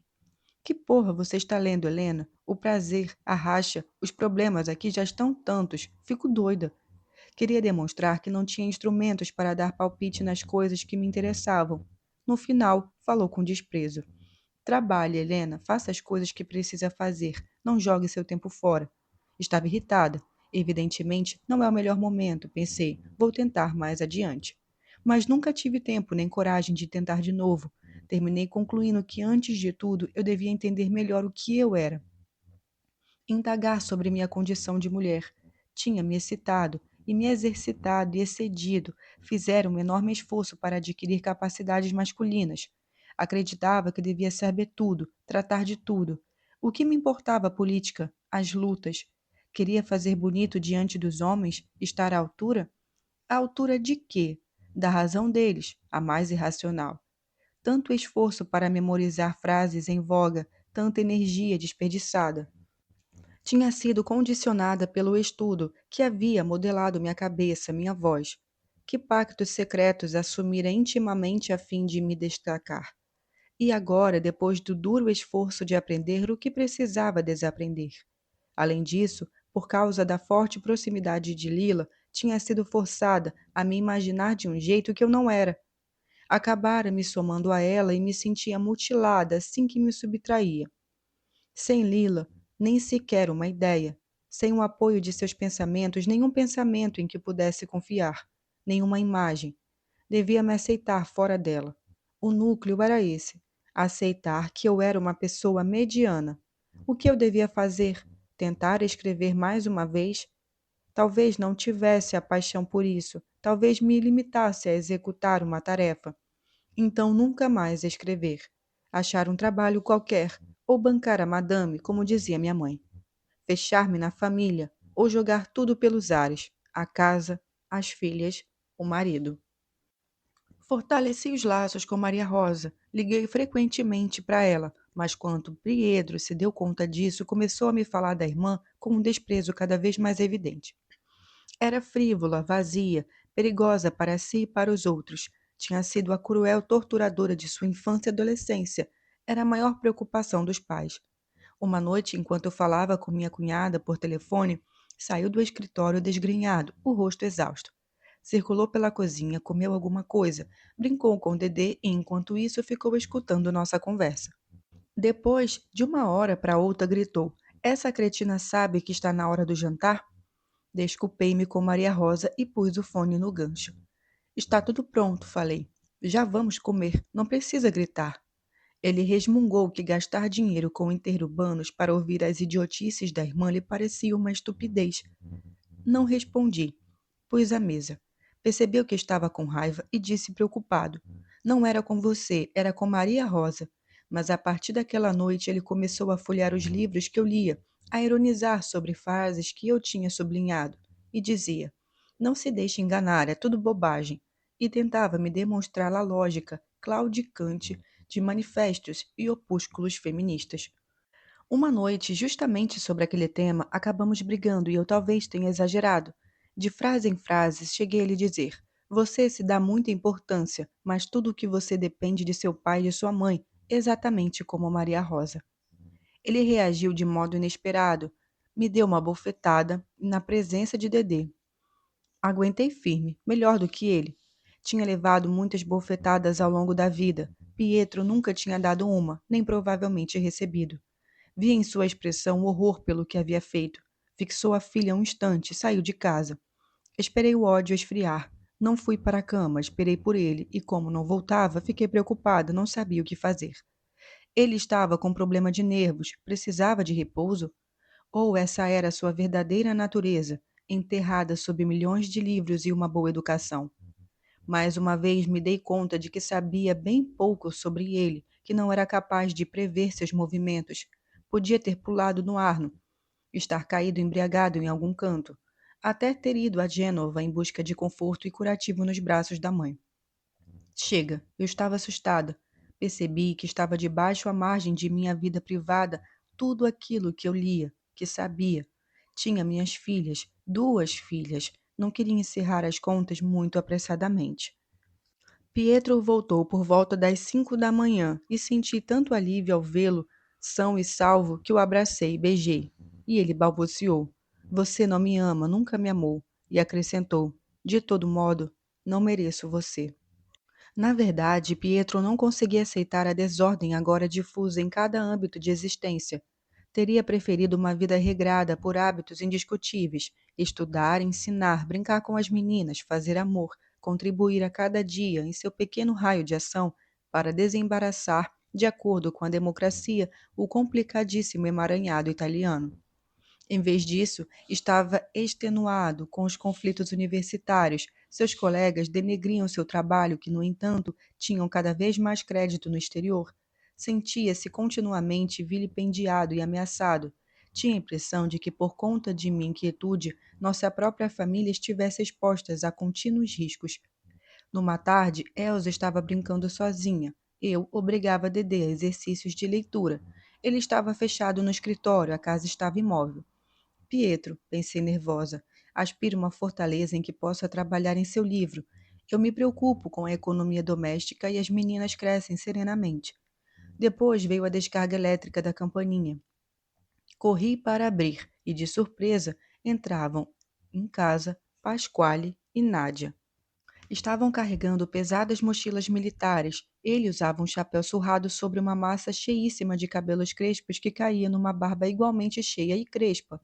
Que porra você está lendo, Helena? O prazer, a racha, os problemas aqui já estão tantos. Fico doida. Queria demonstrar que não tinha instrumentos para dar palpite nas coisas que me interessavam. No final, falou com desprezo. Trabalhe, Helena, faça as coisas que precisa fazer. Não jogue seu tempo fora. Estava irritada. Evidentemente, não é o melhor momento, pensei. Vou tentar mais adiante. Mas nunca tive tempo nem coragem de tentar de novo. Terminei concluindo que, antes de tudo, eu devia entender melhor o que eu era. Indagar sobre minha condição de mulher. Tinha me excitado e me exercitado e excedido, fizeram um enorme esforço para adquirir capacidades masculinas. Acreditava que devia saber tudo, tratar de tudo. O que me importava a política, as lutas? Queria fazer bonito diante dos homens, estar à altura? À altura de quê? Da razão deles, a mais irracional. Tanto esforço para memorizar frases em voga, tanta energia desperdiçada. Tinha sido condicionada pelo estudo que havia modelado minha cabeça, minha voz. Que pactos secretos assumira intimamente a fim de me destacar. E agora, depois do duro esforço de aprender o que precisava desaprender. Além disso, por causa da forte proximidade de Lila, tinha sido forçada a me imaginar de um jeito que eu não era. Acabara me somando a ela e me sentia mutilada assim que me subtraía. Sem Lila, nem sequer uma ideia. Sem o apoio de seus pensamentos, nenhum pensamento em que pudesse confiar. Nenhuma imagem. Devia me aceitar fora dela. O núcleo era esse. Aceitar que eu era uma pessoa mediana. O que eu devia fazer? Tentar escrever mais uma vez? Talvez não tivesse a paixão por isso. Talvez me limitasse a executar uma tarefa. Então nunca mais escrever. Achar um trabalho qualquer, ou bancar a madame, como dizia minha mãe. Fechar-me na família, ou jogar tudo pelos ares, a casa, as filhas, o marido. Fortaleci os laços com Maria Rosa, liguei frequentemente para ela, Mas quando Pietro se deu conta disso, começou a me falar da irmã com um desprezo cada vez mais evidente. Era frívola, vazia, perigosa para si e para os outros. Tinha sido a cruel torturadora de sua infância e adolescência. Era a maior preocupação dos pais. Uma noite, enquanto eu falava com minha cunhada por telefone, saiu do escritório desgrenhado, o rosto exausto. Circulou pela cozinha, comeu alguma coisa, brincou com o Dedê e, enquanto isso, ficou escutando nossa conversa. Depois, de uma hora para outra, gritou: Essa cretina sabe que está na hora do jantar? Desculpei-me com Maria Rosa e pus o fone no gancho. Está tudo pronto, falei. Já vamos comer, não precisa gritar. Ele resmungou que gastar dinheiro com interurbanos para ouvir as idiotices da irmã lhe parecia uma estupidez. Não respondi. Pus a mesa. Percebeu que estava com raiva e disse preocupado: Não era com você, era com Maria Rosa. Mas a partir daquela noite ele começou a folhear os livros que eu lia, a ironizar sobre frases que eu tinha sublinhado, e dizia: Não se deixe enganar, é tudo bobagem. E tentava me demonstrar a lógica claudicante de manifestos e opúsculos feministas. Uma noite, justamente sobre aquele tema, acabamos brigando e eu talvez tenha exagerado. De frase em frase, cheguei a lhe dizer: Você se dá muita importância, mas tudo o que você depende de seu pai e de sua mãe, exatamente como Maria Rosa. Ele reagiu de modo inesperado, me deu uma bofetada na presença de Dedê. Aguentei firme, melhor do que ele. Tinha levado muitas bofetadas ao longo da vida. Pietro nunca tinha dado uma, nem provavelmente recebido. Vi em sua expressão o horror pelo que havia feito. Fixou a filha um instante e saiu de casa. Esperei o ódio esfriar. Não fui para a cama, esperei por ele, e como não voltava, fiquei preocupada, não sabia o que fazer. Ele estava com problema de nervos, precisava de repouso? Ou essa era sua verdadeira natureza, enterrada sob milhões de livros e uma boa educação? Mais uma vez me dei conta de que sabia bem pouco sobre ele, que não era capaz de prever seus movimentos. Podia ter pulado no Arno, estar caído embriagado em algum canto, até ter ido a Gênova em busca de conforto e curativo nos braços da mãe. Chega, eu estava assustada. Percebi que estava debaixo à margem de minha vida privada tudo aquilo que eu lia, que sabia. Tinha minhas filhas, 2 filhas. Não queria encerrar as contas muito apressadamente. Pietro voltou por volta das 5 da manhã e senti tanto alívio ao vê-lo, são e salvo, que o abracei e beijei. E ele balbuciou: Você não me ama, nunca me amou. E acrescentou: De todo modo, não mereço você. Na verdade, Pietro não conseguia aceitar a desordem agora difusa em cada âmbito de existência. Teria preferido uma vida regrada por hábitos indiscutíveis: estudar, ensinar, brincar com as meninas, fazer amor, contribuir a cada dia em seu pequeno raio de ação para desembaraçar, de acordo com a democracia, o complicadíssimo emaranhado italiano. Em vez disso, estava extenuado com os conflitos universitários. Seus colegas denegriam seu trabalho, que, no entanto, tinham cada vez mais crédito no exterior. Sentia-se continuamente vilipendiado e ameaçado. Tinha a impressão de que, por conta de minha inquietude, nossa própria família estivesse exposta a contínuos riscos. Numa tarde, Elsa estava brincando sozinha. Eu obrigava Dedê a exercícios de leitura. Ele estava fechado no escritório, a casa estava imóvel. Pietro, pensei nervosa, aspiro uma fortaleza em que possa trabalhar em seu livro. Eu me preocupo com a economia doméstica e as meninas crescem serenamente. Depois veio a descarga elétrica da campainha. Corri para abrir e, de surpresa, entravam em casa Pasquale e Nádia. Estavam carregando pesadas mochilas militares. Ele usava um chapéu surrado sobre uma massa cheíssima de cabelos crespos que caía numa barba igualmente cheia e crespa.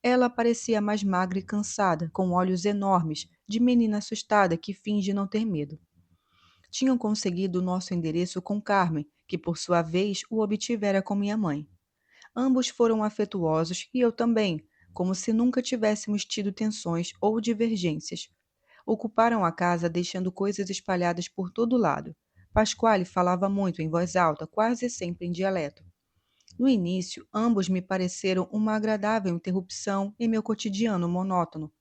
Ela parecia mais magra e cansada, com olhos enormes, de menina assustada que finge não ter medo. Tinham conseguido o nosso endereço com Carmen, que por sua vez o obtivera com minha mãe. Ambos foram afetuosos e eu também, como se nunca tivéssemos tido tensões ou divergências. Ocuparam a casa deixando coisas espalhadas por todo lado. Pasquale falava muito em voz alta, quase sempre em dialeto. No início, ambos me pareceram uma agradável interrupção em meu cotidiano monótono,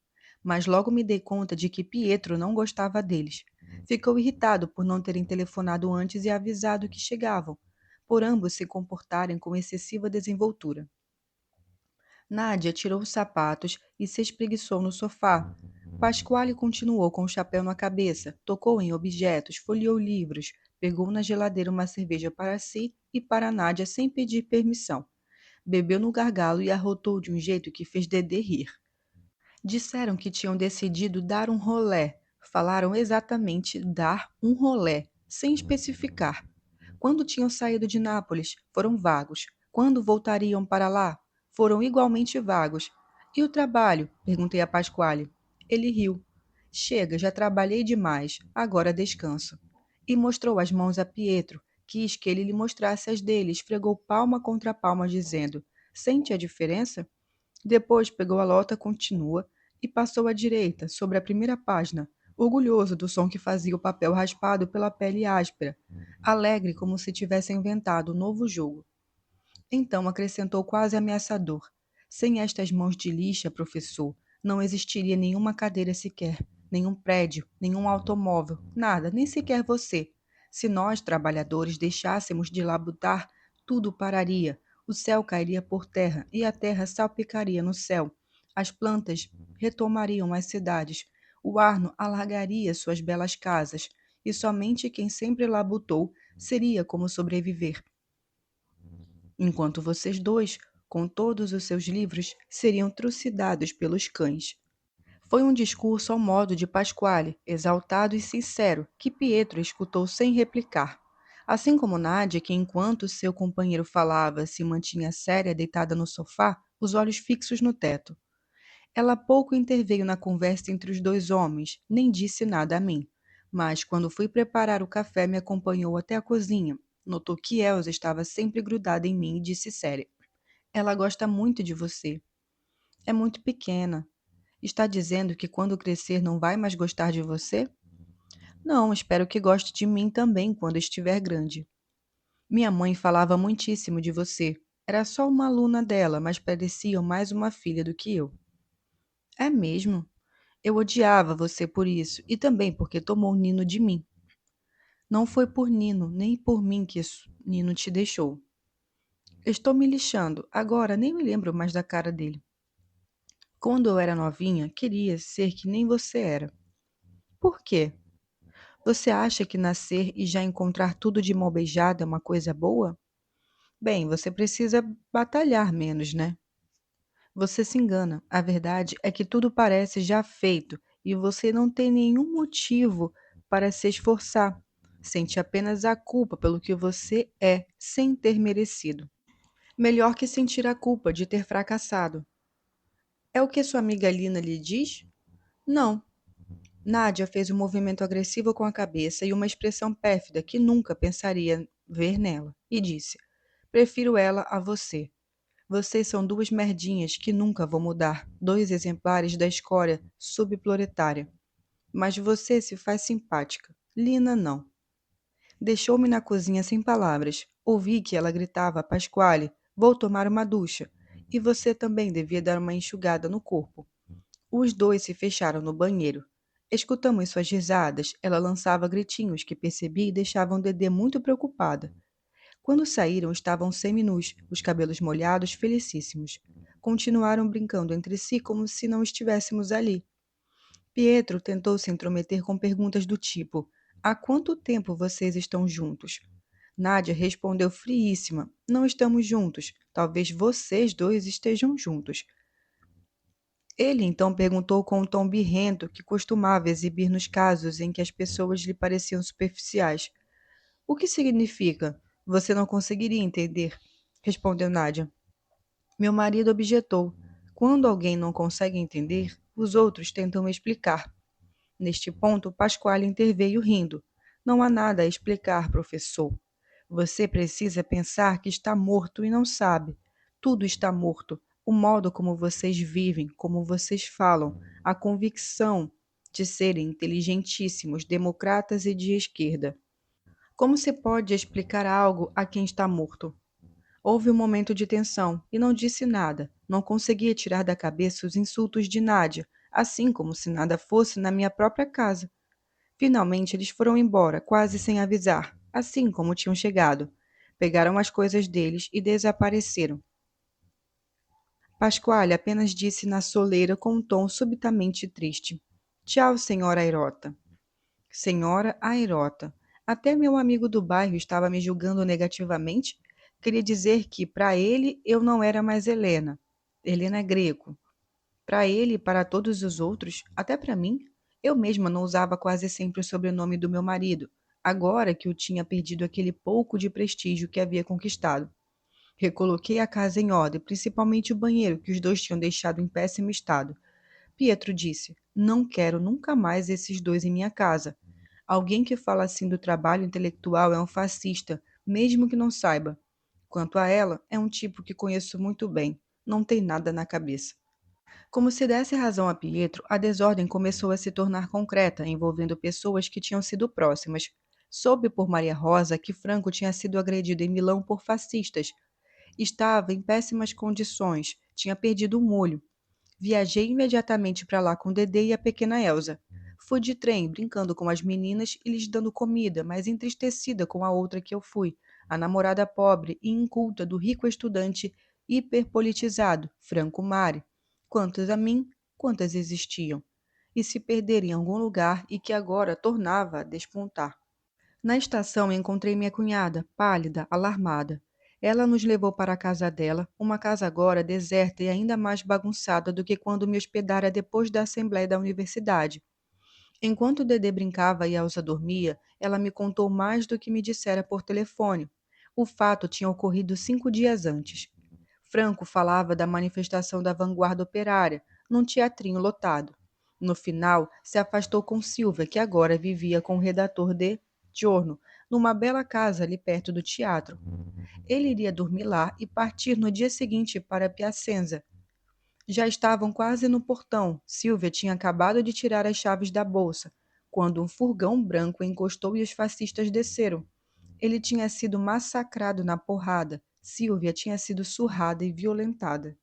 mas logo me dei conta de que Pietro não gostava deles. Ficou irritado por não terem telefonado antes e avisado que chegavam. por ambos se comportarem com excessiva desenvoltura. Nádia tirou os sapatos e se espreguiçou no sofá. Pasquale continuou com o chapéu na cabeça, tocou em objetos, folheou livros, pegou na geladeira uma cerveja para si e para Nádia sem pedir permissão. Bebeu no gargalo e arrotou de um jeito que fez Dedê rir. Disseram que tinham decidido dar um rolé. Falaram exatamente dar um rolé, sem especificar. Quando tinham saído de Nápoles, foram vagos. Quando voltariam para lá, foram igualmente vagos. E o trabalho? Perguntei a Pasquale. Ele riu. Chega, já trabalhei demais, agora descanso. E mostrou as mãos a Pietro. Quis que ele lhe mostrasse as dele, esfregou palma contra palma, dizendo: Sente a diferença? Depois pegou a lota contínua e passou à direita, sobre a primeira página, orgulhoso do som que fazia o papel raspado pela pele áspera, alegre como se tivesse inventado um novo jogo. Então acrescentou quase ameaçador: Sem estas mãos de lixa, professor, não existiria nenhuma cadeira sequer, nenhum prédio, nenhum automóvel, nada, nem sequer você. Se nós, trabalhadores, deixássemos de labutar, tudo pararia. O céu cairia por terra e a terra salpicaria no céu. As plantas retomariam as cidades. O Arno alargaria suas belas casas. E somente quem sempre labutou seria como sobreviver enquanto vocês dois, com todos os seus livros, seriam trucidados pelos cães. Foi um discurso ao modo de Pasquale, exaltado e sincero, que Pietro escutou sem replicar. Assim como Nádia, que enquanto seu companheiro falava se mantinha séria deitada no sofá, os olhos fixos no teto. Ela pouco interveio na conversa entre os dois homens, nem disse nada a mim. Mas, quando fui preparar o café, me acompanhou até a cozinha. Notou que Elsa estava sempre grudada em mim e disse séria: Ela gosta muito de você. É muito pequena. Está dizendo que quando crescer não vai mais gostar de você? Não, espero que goste de mim também quando estiver grande. Minha mãe falava muitíssimo de você. Era só uma aluna dela, mas parecia mais uma filha do que eu. É mesmo? Eu odiava você por isso e também porque tomou Nino de mim. Não foi por Nino, nem por mim que Nino te deixou. Estou me lixando, agora nem me lembro mais da cara dele. Quando eu era novinha, queria ser que nem você era. Por quê? Você acha que nascer e já encontrar tudo de mão beijada é uma coisa boa? Bem, você precisa batalhar menos, né? Você se engana. A verdade é que tudo parece já feito e você não tem nenhum motivo para se esforçar. Sente apenas a culpa pelo que você é, sem ter merecido. Melhor que sentir a culpa de ter fracassado. É o que sua amiga Lina lhe diz? Não. Nádia fez um movimento agressivo com a cabeça e uma expressão pérfida que nunca pensaria ver nela, e disse: Prefiro ela a você. Vocês são duas merdinhas que nunca vão mudar, dois exemplares da escória subproletária. Mas você se faz simpática. Lina não. Deixou-me na cozinha sem palavras. Ouvi que ela gritava a Pasquale: Vou tomar uma ducha. E você também devia dar uma enxugada no corpo. Os dois se fecharam no banheiro. Escutamos suas risadas. Ela lançava gritinhos que percebi e deixavam Dedê muito preocupada. Quando saíram, estavam seminus, os cabelos molhados, felicíssimos. Continuaram brincando entre si como se não estivéssemos ali. Pietro tentou se intrometer com perguntas do tipo: Há quanto tempo vocês estão juntos? Nádia respondeu friíssima: Não estamos juntos. Talvez vocês dois estejam juntos. Ele então perguntou com um tom birrento que costumava exibir nos casos em que as pessoas lhe pareciam superficiais: O que significa? Você não conseguiria entender, respondeu Nádia. Meu marido objetou. Quando alguém não consegue entender, os outros tentam explicar. Neste ponto, Pasquale interveio rindo. Não há nada a explicar, professor. Você precisa pensar que está morto e não sabe. Tudo está morto. O modo como vocês vivem, como vocês falam, a convicção de serem inteligentíssimos, democratas e de esquerda. Como se pode explicar algo a quem está morto? Houve um momento de tensão e não disse nada. Não conseguia tirar da cabeça os insultos de Nádia, assim como se nada fosse na minha própria casa. Finalmente eles foram embora, quase sem avisar, assim como tinham chegado. Pegaram as coisas deles e desapareceram. Pasquale apenas disse na soleira com um tom subitamente triste: Tchau, senhora Airota. Senhora Airota. Até meu amigo do bairro estava me julgando negativamente. Queria dizer que, para ele, eu não era mais Helena. Helena Greco. Para ele e para todos os outros, até para mim, eu mesma não usava quase sempre o sobrenome do meu marido, agora que eu tinha perdido aquele pouco de prestígio que havia conquistado. Recoloquei a casa em ordem, principalmente o banheiro, que os dois tinham deixado em péssimo estado. Pietro disse: Não quero nunca mais esses dois em minha casa. Alguém que fala assim do trabalho intelectual é um fascista, mesmo que não saiba. Quanto a ela, é um tipo que conheço muito bem. Não tem nada na cabeça. Como se desse razão a Pietro, a desordem começou a se tornar concreta, envolvendo pessoas que tinham sido próximas. Soube por Maria Rosa que Franco tinha sido agredido em Milão por fascistas. Estava em péssimas condições, tinha perdido o molho. Viajei imediatamente para lá com Dedê e a pequena Elsa. Fui de trem, brincando com as meninas e lhes dando comida, mas entristecida com a outra que eu fui, a namorada pobre e inculta do rico estudante hiperpolitizado, Franco Mari. Quantas a mim, quantas existiam, e se perder em algum lugar e que agora tornava a despontar. Na estação encontrei minha cunhada, pálida, alarmada. Ela nos levou para a casa dela, uma casa agora deserta e ainda mais bagunçada do que quando me hospedara depois da assembleia da universidade. Enquanto Dedê brincava e Elsa dormia, ela me contou mais do que me dissera por telefone. O fato tinha ocorrido 5 dias antes. Franco falava da manifestação da vanguarda operária, num teatrinho lotado. No final, se afastou com Silvia, que agora vivia com o redator de Giorno, numa bela casa ali perto do teatro. Ele iria dormir lá e partir no dia seguinte para Piacenza. Já estavam quase no portão. Silvia tinha acabado de tirar as chaves da bolsa, quando um furgão branco encostou e os fascistas desceram. Ele tinha sido massacrado na porrada. Silvia tinha sido surrada e violentada.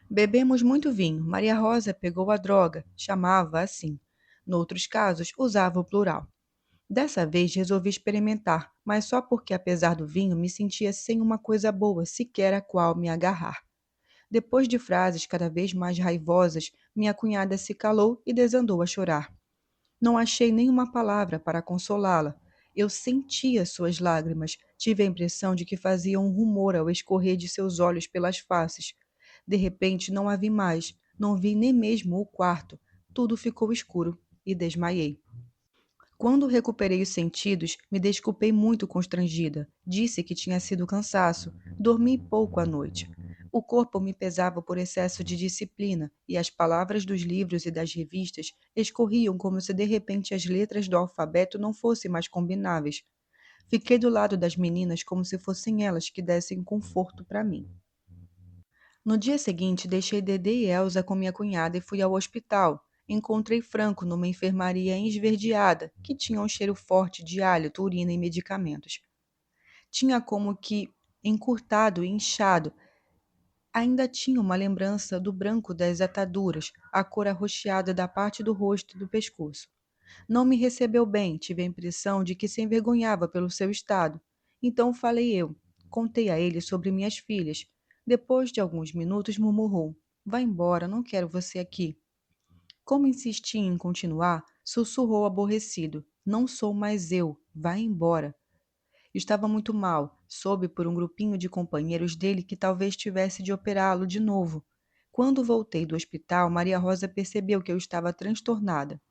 Bebemos muito vinho. Maria Rosa pegou a droga, chamava assim. Noutros casos, usava o plural. Dessa vez resolvi experimentar, mas só porque, apesar do vinho, me sentia sem uma coisa boa sequer a qual me agarrar. Depois de frases cada vez mais raivosas, minha cunhada se calou e desandou a chorar. Não achei nenhuma palavra para consolá-la. Eu sentia suas lágrimas, tive a impressão de que faziam um rumor ao escorrer de seus olhos pelas faces. De repente não a vi mais, não vi nem mesmo o quarto. Tudo ficou escuro e desmaiei. Quando recuperei os sentidos, me desculpei muito constrangida. Disse que tinha sido cansaço. Dormi pouco à noite. O corpo me pesava por excesso de disciplina, e as palavras dos livros e das revistas escorriam como se de repente as letras do alfabeto não fossem mais combináveis. Fiquei do lado das meninas como se fossem elas que dessem conforto para mim. No dia seguinte, deixei Dedê e Elsa com minha cunhada e fui ao hospital. Encontrei Franco numa enfermaria esverdeada, que tinha um cheiro forte de hálito, urina e medicamentos. Tinha como que encurtado e inchado. Ainda tinha uma lembrança do branco das ataduras, a cor arroxeada da parte do rosto e do pescoço. Não me recebeu bem, tive a impressão de que se envergonhava pelo seu estado. Então falei eu. Contei a ele sobre minhas filhas. Depois de alguns minutos, murmurou: Vá embora, não quero você aqui. Como insisti em continuar, sussurrou aborrecido: Não sou mais eu, vá embora. Estava muito mal, soube por um grupinho de companheiros dele que talvez tivesse de operá-lo de novo. Quando voltei do hospital, Maria Rosa percebeu que eu estava transtornada.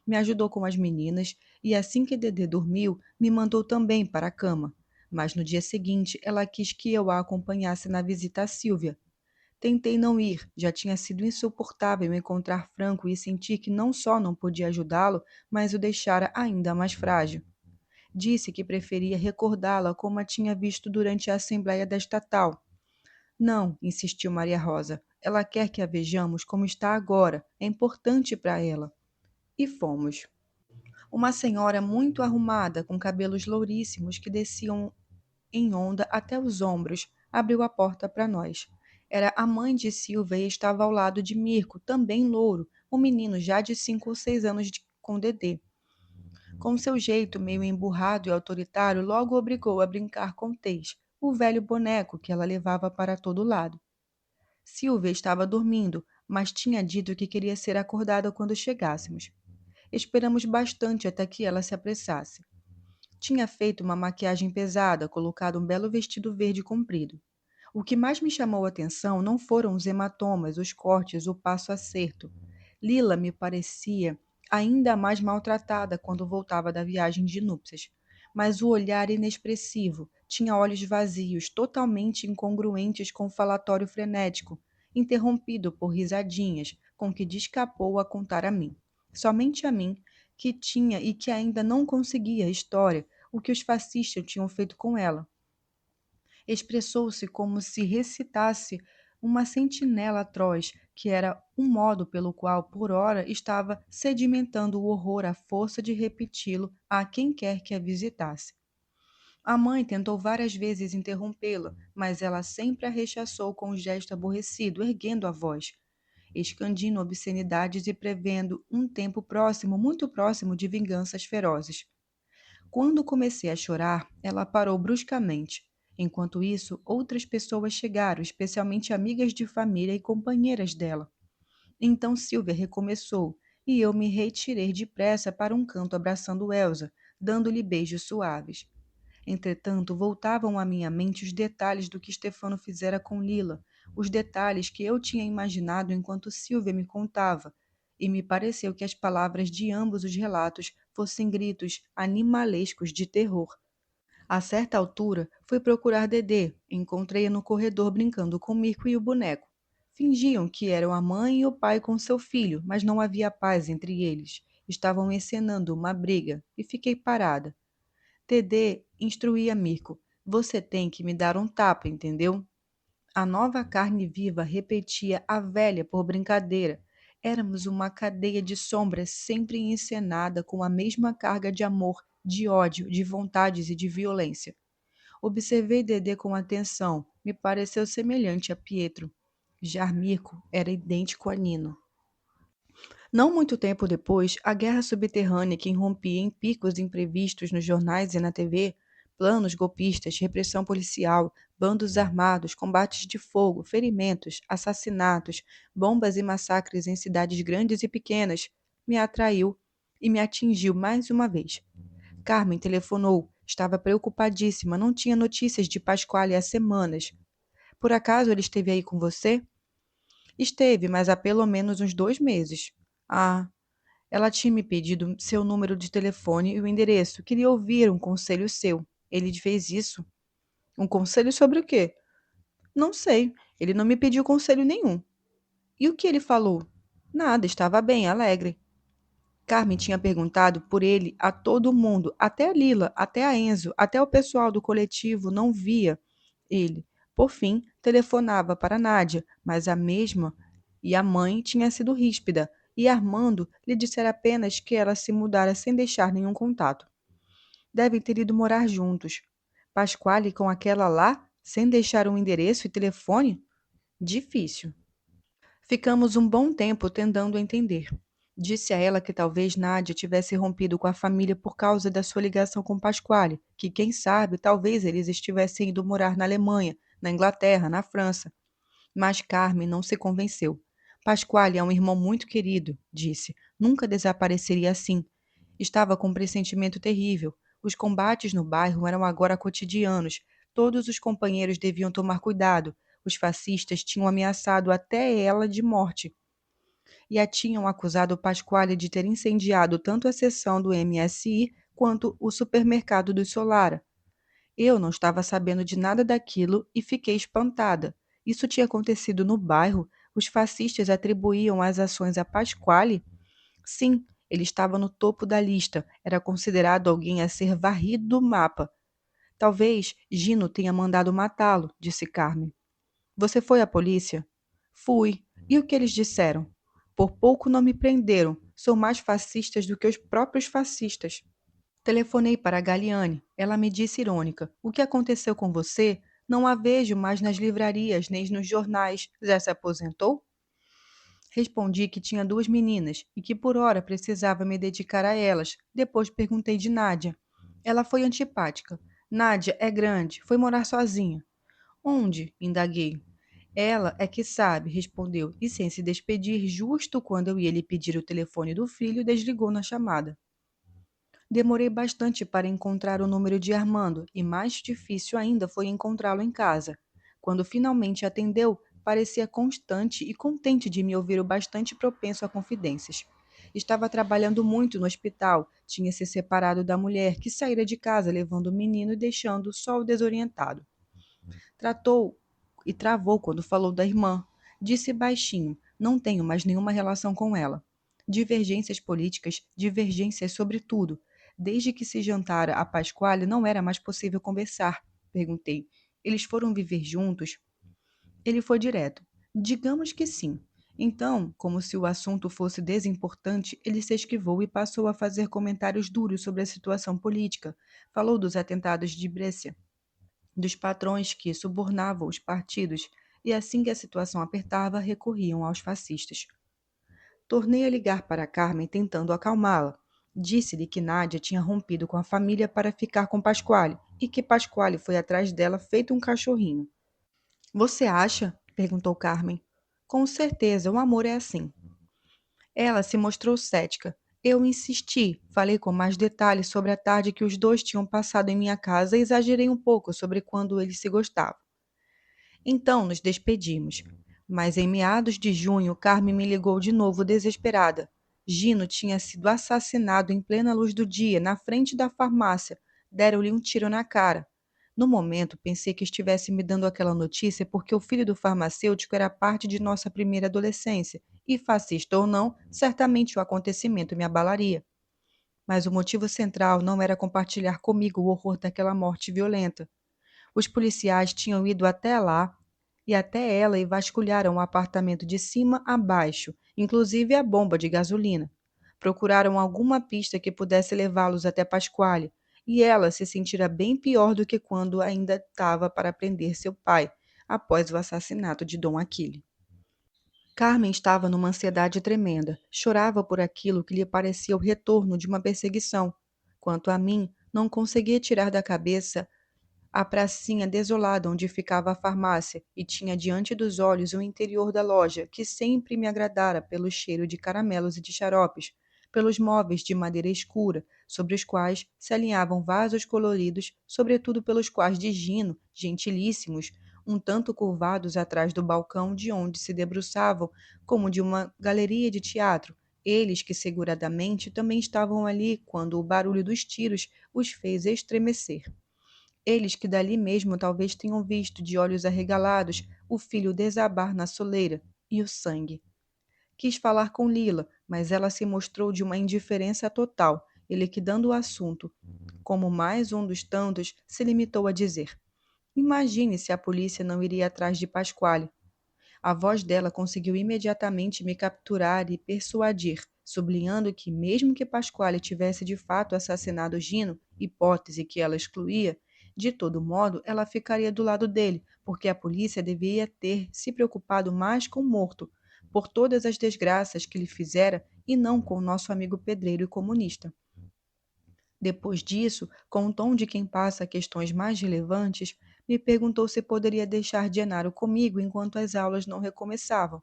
Me ajudou com as meninas e assim que Dedê dormiu, me mandou também para a cama. Mas no dia seguinte, ela quis que eu a acompanhasse na visita a Sílvia. Tentei não ir, já tinha sido insuportável encontrar Franco e sentir que não só não podia ajudá-lo, mas o deixara ainda mais frágil. Disse que preferia recordá-la como a tinha visto durante a assembleia da estatal. Não, insistiu Maria Rosa, ela quer que a vejamos como está agora, é importante para ela. E fomos. Uma senhora muito arrumada, com cabelos louríssimos que desciam em onda até os ombros, abriu a porta para nós. Era a mãe de Silvia e estava ao lado de Mirko, também louro, um menino já de 5 ou 6 anos com Dedê. Com seu jeito meio emburrado e autoritário, logo o obrigou a brincar com Teix. o velho boneco que ela levava para todo lado. Silvia estava dormindo, mas tinha dito que queria ser acordada quando chegássemos. Esperamos bastante até que ela se apressasse. Tinha feito uma maquiagem pesada, colocado um belo vestido verde comprido. O que mais me chamou a atenção não foram os hematomas, os cortes, o passo acerto. Lila me parecia ainda mais maltratada quando voltava da viagem de núpcias. Mas o olhar inexpressivo, tinha olhos vazios, totalmente incongruentes com o falatório frenético, interrompido por risadinhas, com que descapou a contar a mim. Somente a mim, que tinha e que ainda não conseguia a história, o que os fascistas tinham feito com ela. Expressou-se como se recitasse uma sentinela atroz, que era um modo pelo qual, por ora, estava sedimentando o horror à força de repeti-lo a quem quer que a visitasse. A mãe tentou várias vezes interrompê-la, mas ela sempre a rechaçou com um gesto aborrecido, erguendo a voz, escandindo obscenidades e prevendo um tempo próximo, muito próximo, de vinganças ferozes. Quando comecei a chorar, ela parou bruscamente. Enquanto isso, outras pessoas chegaram, especialmente amigas de família e companheiras dela. Então Silvia recomeçou, e eu me retirei depressa para um canto abraçando Elsa, dando-lhe beijos suaves. Entretanto, voltavam à minha mente os detalhes do que Stefano fizera com Lila, os detalhes que eu tinha imaginado enquanto Silvia me contava, e me pareceu que as palavras de ambos os relatos fossem gritos animalescos de terror. A certa altura, fui procurar Dedê. Encontrei-a no corredor brincando com Mirko e o boneco. Fingiam que eram a mãe e o pai com seu filho, mas não havia paz entre eles. Estavam encenando uma briga, e fiquei parada. Dedê instruía Mirko. Você tem que me dar um tapa, entendeu? A nova carne viva repetia a velha por brincadeira. Éramos uma cadeia de sombras sempre encenada com a mesma carga de amor, de ódio, de vontades e de violência. Observei Dedê com atenção. Me pareceu semelhante a Pietro. Já Mirko era idêntico a Nino. Não muito tempo depois, a guerra subterrânea que irrompia em picos imprevistos nos jornais e na TV, planos golpistas, repressão policial, bandos armados, combates de fogo, ferimentos, assassinatos, bombas e massacres em cidades grandes e pequenas, me atraiu e me atingiu mais uma vez. Carmen telefonou, estava preocupadíssima, não tinha notícias de Pasquale há semanas. Por acaso ele esteve aí com você? Esteve, mas há pelo menos uns 2 meses. Ah, ela tinha me pedido seu número de telefone e o endereço. Queria ouvir um conselho seu. Ele fez isso? Um conselho sobre o quê? Não sei. Ele não me pediu conselho nenhum. E o que ele falou? Nada, estava bem, alegre. Carmen tinha perguntado por ele a todo mundo, até a Lila, até a Enzo, até o pessoal do coletivo não via ele. Por fim, telefonava para Nádia, mas a mesma e a mãe tinha sido ríspida, e Armando lhe dissera apenas que ela se mudara sem deixar nenhum contato. Devem ter ido morar juntos. Pasquale com aquela lá, sem deixar um endereço e telefone? Difícil. Ficamos um bom tempo tentando entender. Disse a ela que talvez Nádia tivesse rompido com a família por causa da sua ligação com Pasquale, que quem sabe, talvez eles estivessem indo morar na Alemanha, na Inglaterra, na França. Mas Carmen não se convenceu. Pasquale é um irmão muito querido, disse. Nunca desapareceria assim. Estava com um pressentimento terrível. Os combates no bairro eram agora cotidianos. Todos os companheiros deviam tomar cuidado. Os fascistas tinham ameaçado até ela de morte. E a tinham acusado Pasquale de ter incendiado tanto a seção do MSI quanto o supermercado do Solara. Eu não estava sabendo de nada daquilo e fiquei espantada. Isso tinha acontecido no bairro? Os fascistas atribuíam as ações a Pasquale? Sim, ele estava no topo da lista. Era considerado alguém a ser varrido do mapa. Talvez Gino tenha mandado matá-lo, disse Carmen. Você foi à polícia? Fui. E o que eles disseram? Por pouco não me prenderam. São mais fascistas do que os próprios fascistas. Telefonei para a Galiane. Ela me disse irônica: o que aconteceu com você? Não a vejo mais nas livrarias nem nos jornais. Já se aposentou? Respondi que tinha 2 meninas e que por hora precisava me dedicar a elas. Depois perguntei de Nádia. Ela foi antipática. Nádia é grande, foi morar sozinha. Onde? Indaguei. Ela é que sabe, respondeu, e sem se despedir, justo quando eu ia lhe pedir o telefone do filho, desligou na chamada. Demorei bastante para encontrar o número de Armando, e mais difícil ainda foi encontrá-lo em casa. Quando finalmente atendeu, parecia constante e contente de me ouvir o bastante propenso a confidências. Estava trabalhando muito no hospital, tinha se separado da mulher que saíra de casa levando o menino e deixando só o desorientado. Tratou e travou quando falou da irmã. Disse baixinho: não tenho mais nenhuma relação com ela. Divergências políticas, divergências sobre tudo. Desde que se jantara a Pasquale, não era mais possível conversar. Perguntei: eles foram viver juntos? Ele foi direto: digamos que sim. Então, como se o assunto fosse desimportante, ele se esquivou e passou a fazer comentários duros sobre a situação política. Falou dos atentados de Brescia, dos patrões que subornavam os partidos e, assim que a situação apertava, recorriam aos fascistas. Tornei a ligar para Carmen tentando acalmá-la. Disse-lhe que Nádia tinha rompido com a família para ficar com Pasquale e que Pasquale foi atrás dela feito um cachorrinho. Você acha? Perguntou Carmen. Com certeza, o amor é assim. Ela se mostrou cética. Eu insisti, falei com mais detalhes sobre a tarde que os dois tinham passado em minha casa e exagerei um pouco sobre quando eles se gostavam. Então nos despedimos. Mas em meados de junho, Carmen me ligou de novo desesperada. Gino tinha sido assassinado em plena luz do dia, na frente da farmácia. Deram-lhe um tiro na cara. No momento, pensei que estivesse me dando aquela notícia porque o filho do farmacêutico era parte de nossa primeira adolescência, e fascista ou não, certamente o acontecimento me abalaria. Mas o motivo central não era compartilhar comigo o horror daquela morte violenta. Os policiais tinham ido até lá e até ela e vasculharam o apartamento de cima a baixo, inclusive a bomba de gasolina. Procuraram alguma pista que pudesse levá-los até Pasquale, e ela se sentira bem pior do que quando ainda estava para prender seu pai, após o assassinato de Dom Aquile. Carmen estava numa ansiedade tremenda, chorava por aquilo que lhe parecia o retorno de uma perseguição. Quanto a mim, não conseguia tirar da cabeça a pracinha desolada onde ficava a farmácia e tinha diante dos olhos o interior da loja, que sempre me agradara pelo cheiro de caramelos e de xaropes, pelos móveis de madeira escura, sobre os quais se alinhavam vasos coloridos, sobretudo pelos quais de Gino, gentilíssimos, um tanto curvados atrás do balcão de onde se debruçavam, como de uma galeria de teatro, eles que seguradamente também estavam ali quando o barulho dos tiros os fez estremecer. Eles que dali mesmo talvez tenham visto, de olhos arregalados, o filho desabar na soleira, e o sangue. Quis falar com Lila, mas ela se mostrou de uma indiferença total, e liquidando o assunto. Como mais um dos tantos, se limitou a dizer: imagine se a polícia não iria atrás de Pasquale. A voz dela conseguiu imediatamente me capturar e persuadir, sublinhando que, mesmo que Pasquale tivesse de fato assassinado Gino, hipótese que ela excluía, de todo modo ela ficaria do lado dele, porque a polícia deveria ter se preocupado mais com o morto, por todas as desgraças que lhe fizera, e não com o nosso amigo pedreiro e comunista. Depois disso, com o tom de quem passa a questões mais relevantes, me perguntou se poderia deixar Genaro comigo enquanto as aulas não recomeçavam.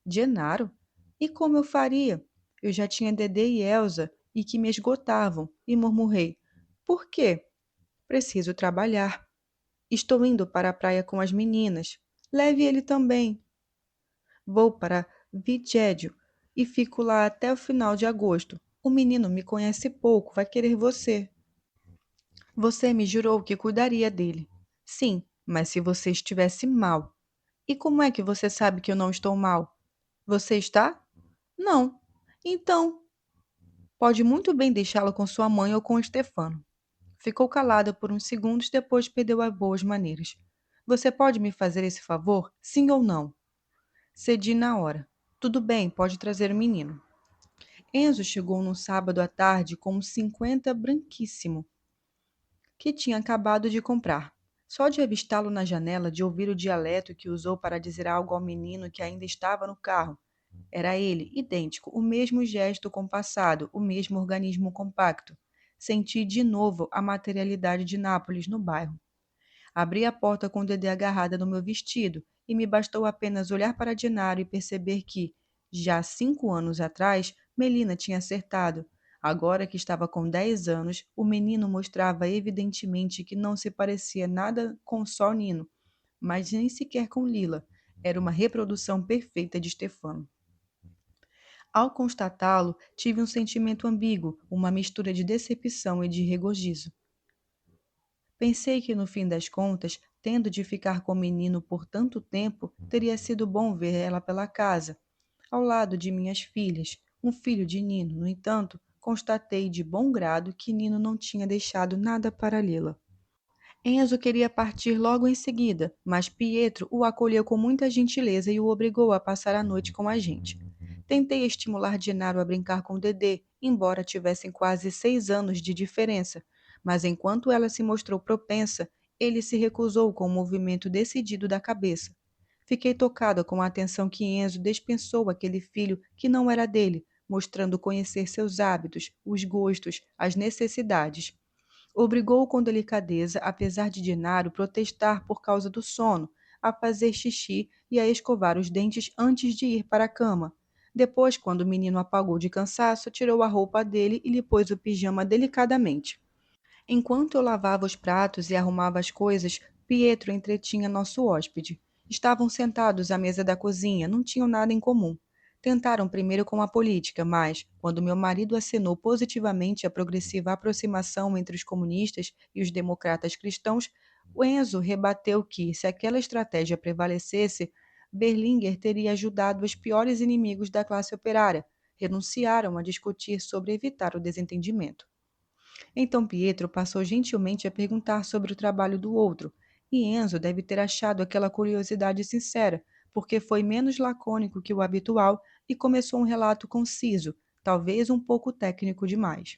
Genaro? E como eu faria? Eu já tinha Dedê e Elsa, e que me esgotavam, e murmurei. Por quê? Preciso trabalhar. Estou indo para a praia com as meninas. Leve ele também. Vou para Vigédio e fico lá até o final de agosto. O menino me conhece pouco, vai querer você. Você me jurou que cuidaria dele. Sim, mas se você estivesse mal. E como é que você sabe que eu não estou mal? Você está? Não. Então, pode muito bem deixá-lo com sua mãe ou com Stefano. Ficou calada por uns segundos, depois perdeu as boas maneiras. Você pode me fazer esse favor? Sim ou não? Cedi na hora. Tudo bem, pode trazer o menino. Enzo chegou num sábado à tarde com um 50 branquíssimo, que tinha acabado de comprar. Só de avistá-lo na janela, de ouvir o dialeto que usou para dizer algo ao menino que ainda estava no carro. Era ele, idêntico, o mesmo gesto compassado, o mesmo organismo compacto. Senti de novo a materialidade de Nápoles no bairro. Abri a porta com o Dedê agarrada no meu vestido, e me bastou apenas olhar para Dinário e perceber que, já 5 anos atrás, Melina tinha acertado. Agora que estava com 10 anos, o menino mostrava evidentemente que não se parecia nada com só Nino, mas nem sequer com Lila. Era uma reprodução perfeita de Stefano. Ao constatá-lo, tive um sentimento ambíguo, uma mistura de decepção e de regozijo. Pensei que, no fim das contas, tendo de ficar com o menino por tanto tempo, teria sido bom ver ela pela casa, ao lado de minhas filhas, um filho de Nino. No entanto, constatei de bom grado que Nino não tinha deixado nada para Lila. Enzo queria partir logo em seguida, mas Pietro o acolheu com muita gentileza e o obrigou a passar a noite com a gente. Tentei estimular Genaro a brincar com Dedê, embora tivessem quase 6 anos de diferença, mas enquanto ela se mostrou propensa, ele se recusou com um movimento decidido da cabeça. Fiquei tocada com a atenção que Enzo dispensou àquele filho que não era dele, mostrando conhecer seus hábitos, os gostos, as necessidades. Obrigou-o com delicadeza, apesar de Dinaro protestar por causa do sono, a fazer xixi e a escovar os dentes antes de ir para a cama. Depois, quando o menino apagou de cansaço, tirou a roupa dele e lhe pôs o pijama delicadamente. Enquanto eu lavava os pratos e arrumava as coisas, Pietro entretinha nosso hóspede. Estavam sentados à mesa da cozinha, não tinham nada em comum. Tentaram primeiro com a política, mas, quando meu marido acenou positivamente a progressiva aproximação entre os comunistas e os democratas cristãos, o Enzo rebateu que, se aquela estratégia prevalecesse, Berlinguer teria ajudado os piores inimigos da classe operária. Renunciaram a discutir sobre evitar o desentendimento. Então Pietro passou gentilmente a perguntar sobre o trabalho do outro, e Enzo deve ter achado aquela curiosidade sincera, porque foi menos lacônico que o habitual e começou um relato conciso, talvez um pouco técnico demais.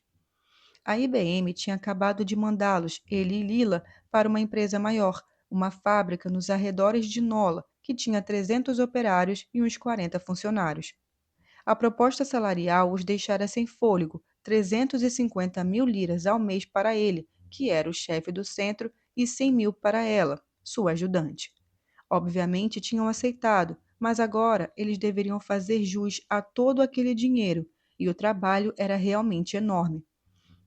A IBM tinha acabado de mandá-los, ele e Lila, para uma empresa maior, uma fábrica nos arredores de Nola, que tinha 300 operários e uns 40 funcionários. A proposta salarial os deixara sem fôlego, 350 mil liras ao mês para ele, que era o chefe do centro, e 100 mil para ela, sua ajudante. Obviamente tinham aceitado, mas agora eles deveriam fazer jus a todo aquele dinheiro, e o trabalho era realmente enorme.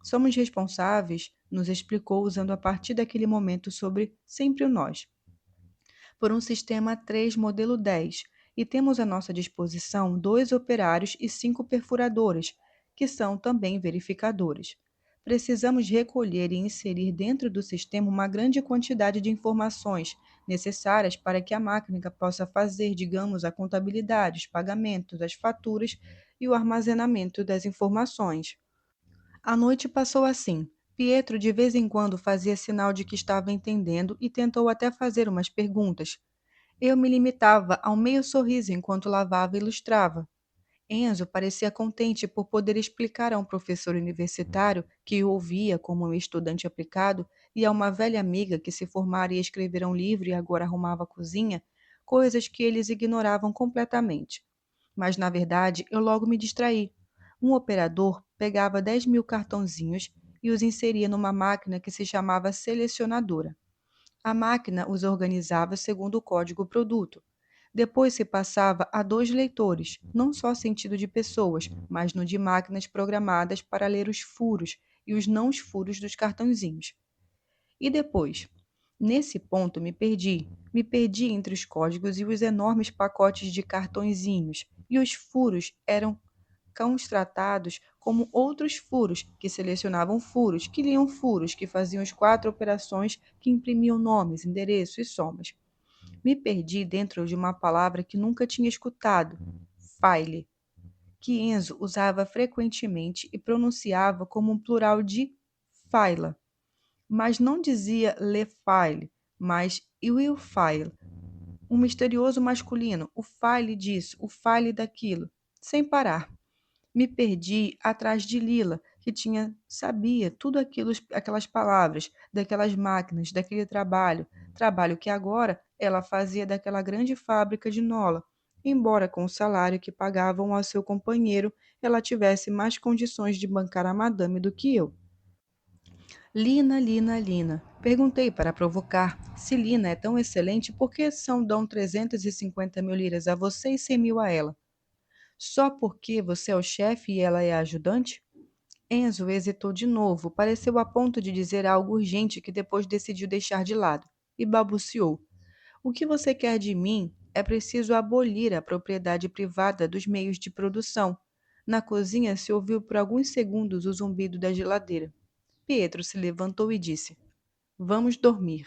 Somos responsáveis, nos explicou usando a partir daquele momento sobre sempre o nós, por um sistema 3 modelo 10, e temos à nossa disposição 2 operários e 5 perfuradores, que são também verificadores. Precisamos recolher e inserir dentro do sistema uma grande quantidade de informações necessárias para que a máquina possa fazer, digamos, a contabilidade, os pagamentos, as faturas e o armazenamento das informações. A noite passou assim. Pietro de vez em quando fazia sinal de que estava entendendo e tentou até fazer umas perguntas. Eu me limitava a um meio sorriso enquanto lavava e ilustrava. Enzo parecia contente por poder explicar a um professor universitário que o ouvia como um estudante aplicado e a uma velha amiga que se formara e escrevera um livro e agora arrumava a cozinha, coisas que eles ignoravam completamente. Mas, na verdade, eu logo me distraí. Um operador pegava 10 mil cartãozinhos e os inseria numa máquina que se chamava selecionadora. A máquina os organizava segundo o código produto. Depois se passava a 2 leitores, não só sentido de pessoas, mas no de máquinas programadas para ler os furos e os não furos dos cartõezinhos. E depois? Nesse ponto me perdi. Me perdi entre os códigos e os enormes pacotes de cartõezinhos, e os furos eram tratados como outros furos, que selecionavam furos, que liam furos, que faziam as 4 operações que imprimiam nomes, endereços e somas. Me perdi dentro de uma palavra que nunca tinha escutado, file, que Enzo usava frequentemente e pronunciava como um plural de faila, mas não dizia le file, mas will file, um misterioso masculino, o file disso, o file daquilo, sem parar. Me perdi atrás de Lila, que sabia tudo aquelas palavras, daquelas máquinas, daquele trabalho, trabalho que agora ela fazia daquela grande fábrica de Nola, embora com o salário que pagavam ao seu companheiro ela tivesse mais condições de bancar a madame do que eu. Lina, Lina, Lina. Perguntei para provocar. Se Lina é tão excelente, por que são dão 350 mil liras a você e 100 mil a ela? Só porque você é o chefe e ela é a ajudante? Enzo hesitou de novo, pareceu a ponto de dizer algo urgente que depois decidiu deixar de lado, e balbuciou. O que você quer de mim é preciso abolir a propriedade privada dos meios de produção. Na cozinha se ouviu por alguns segundos o zumbido da geladeira. Pietro se levantou e disse: Vamos dormir.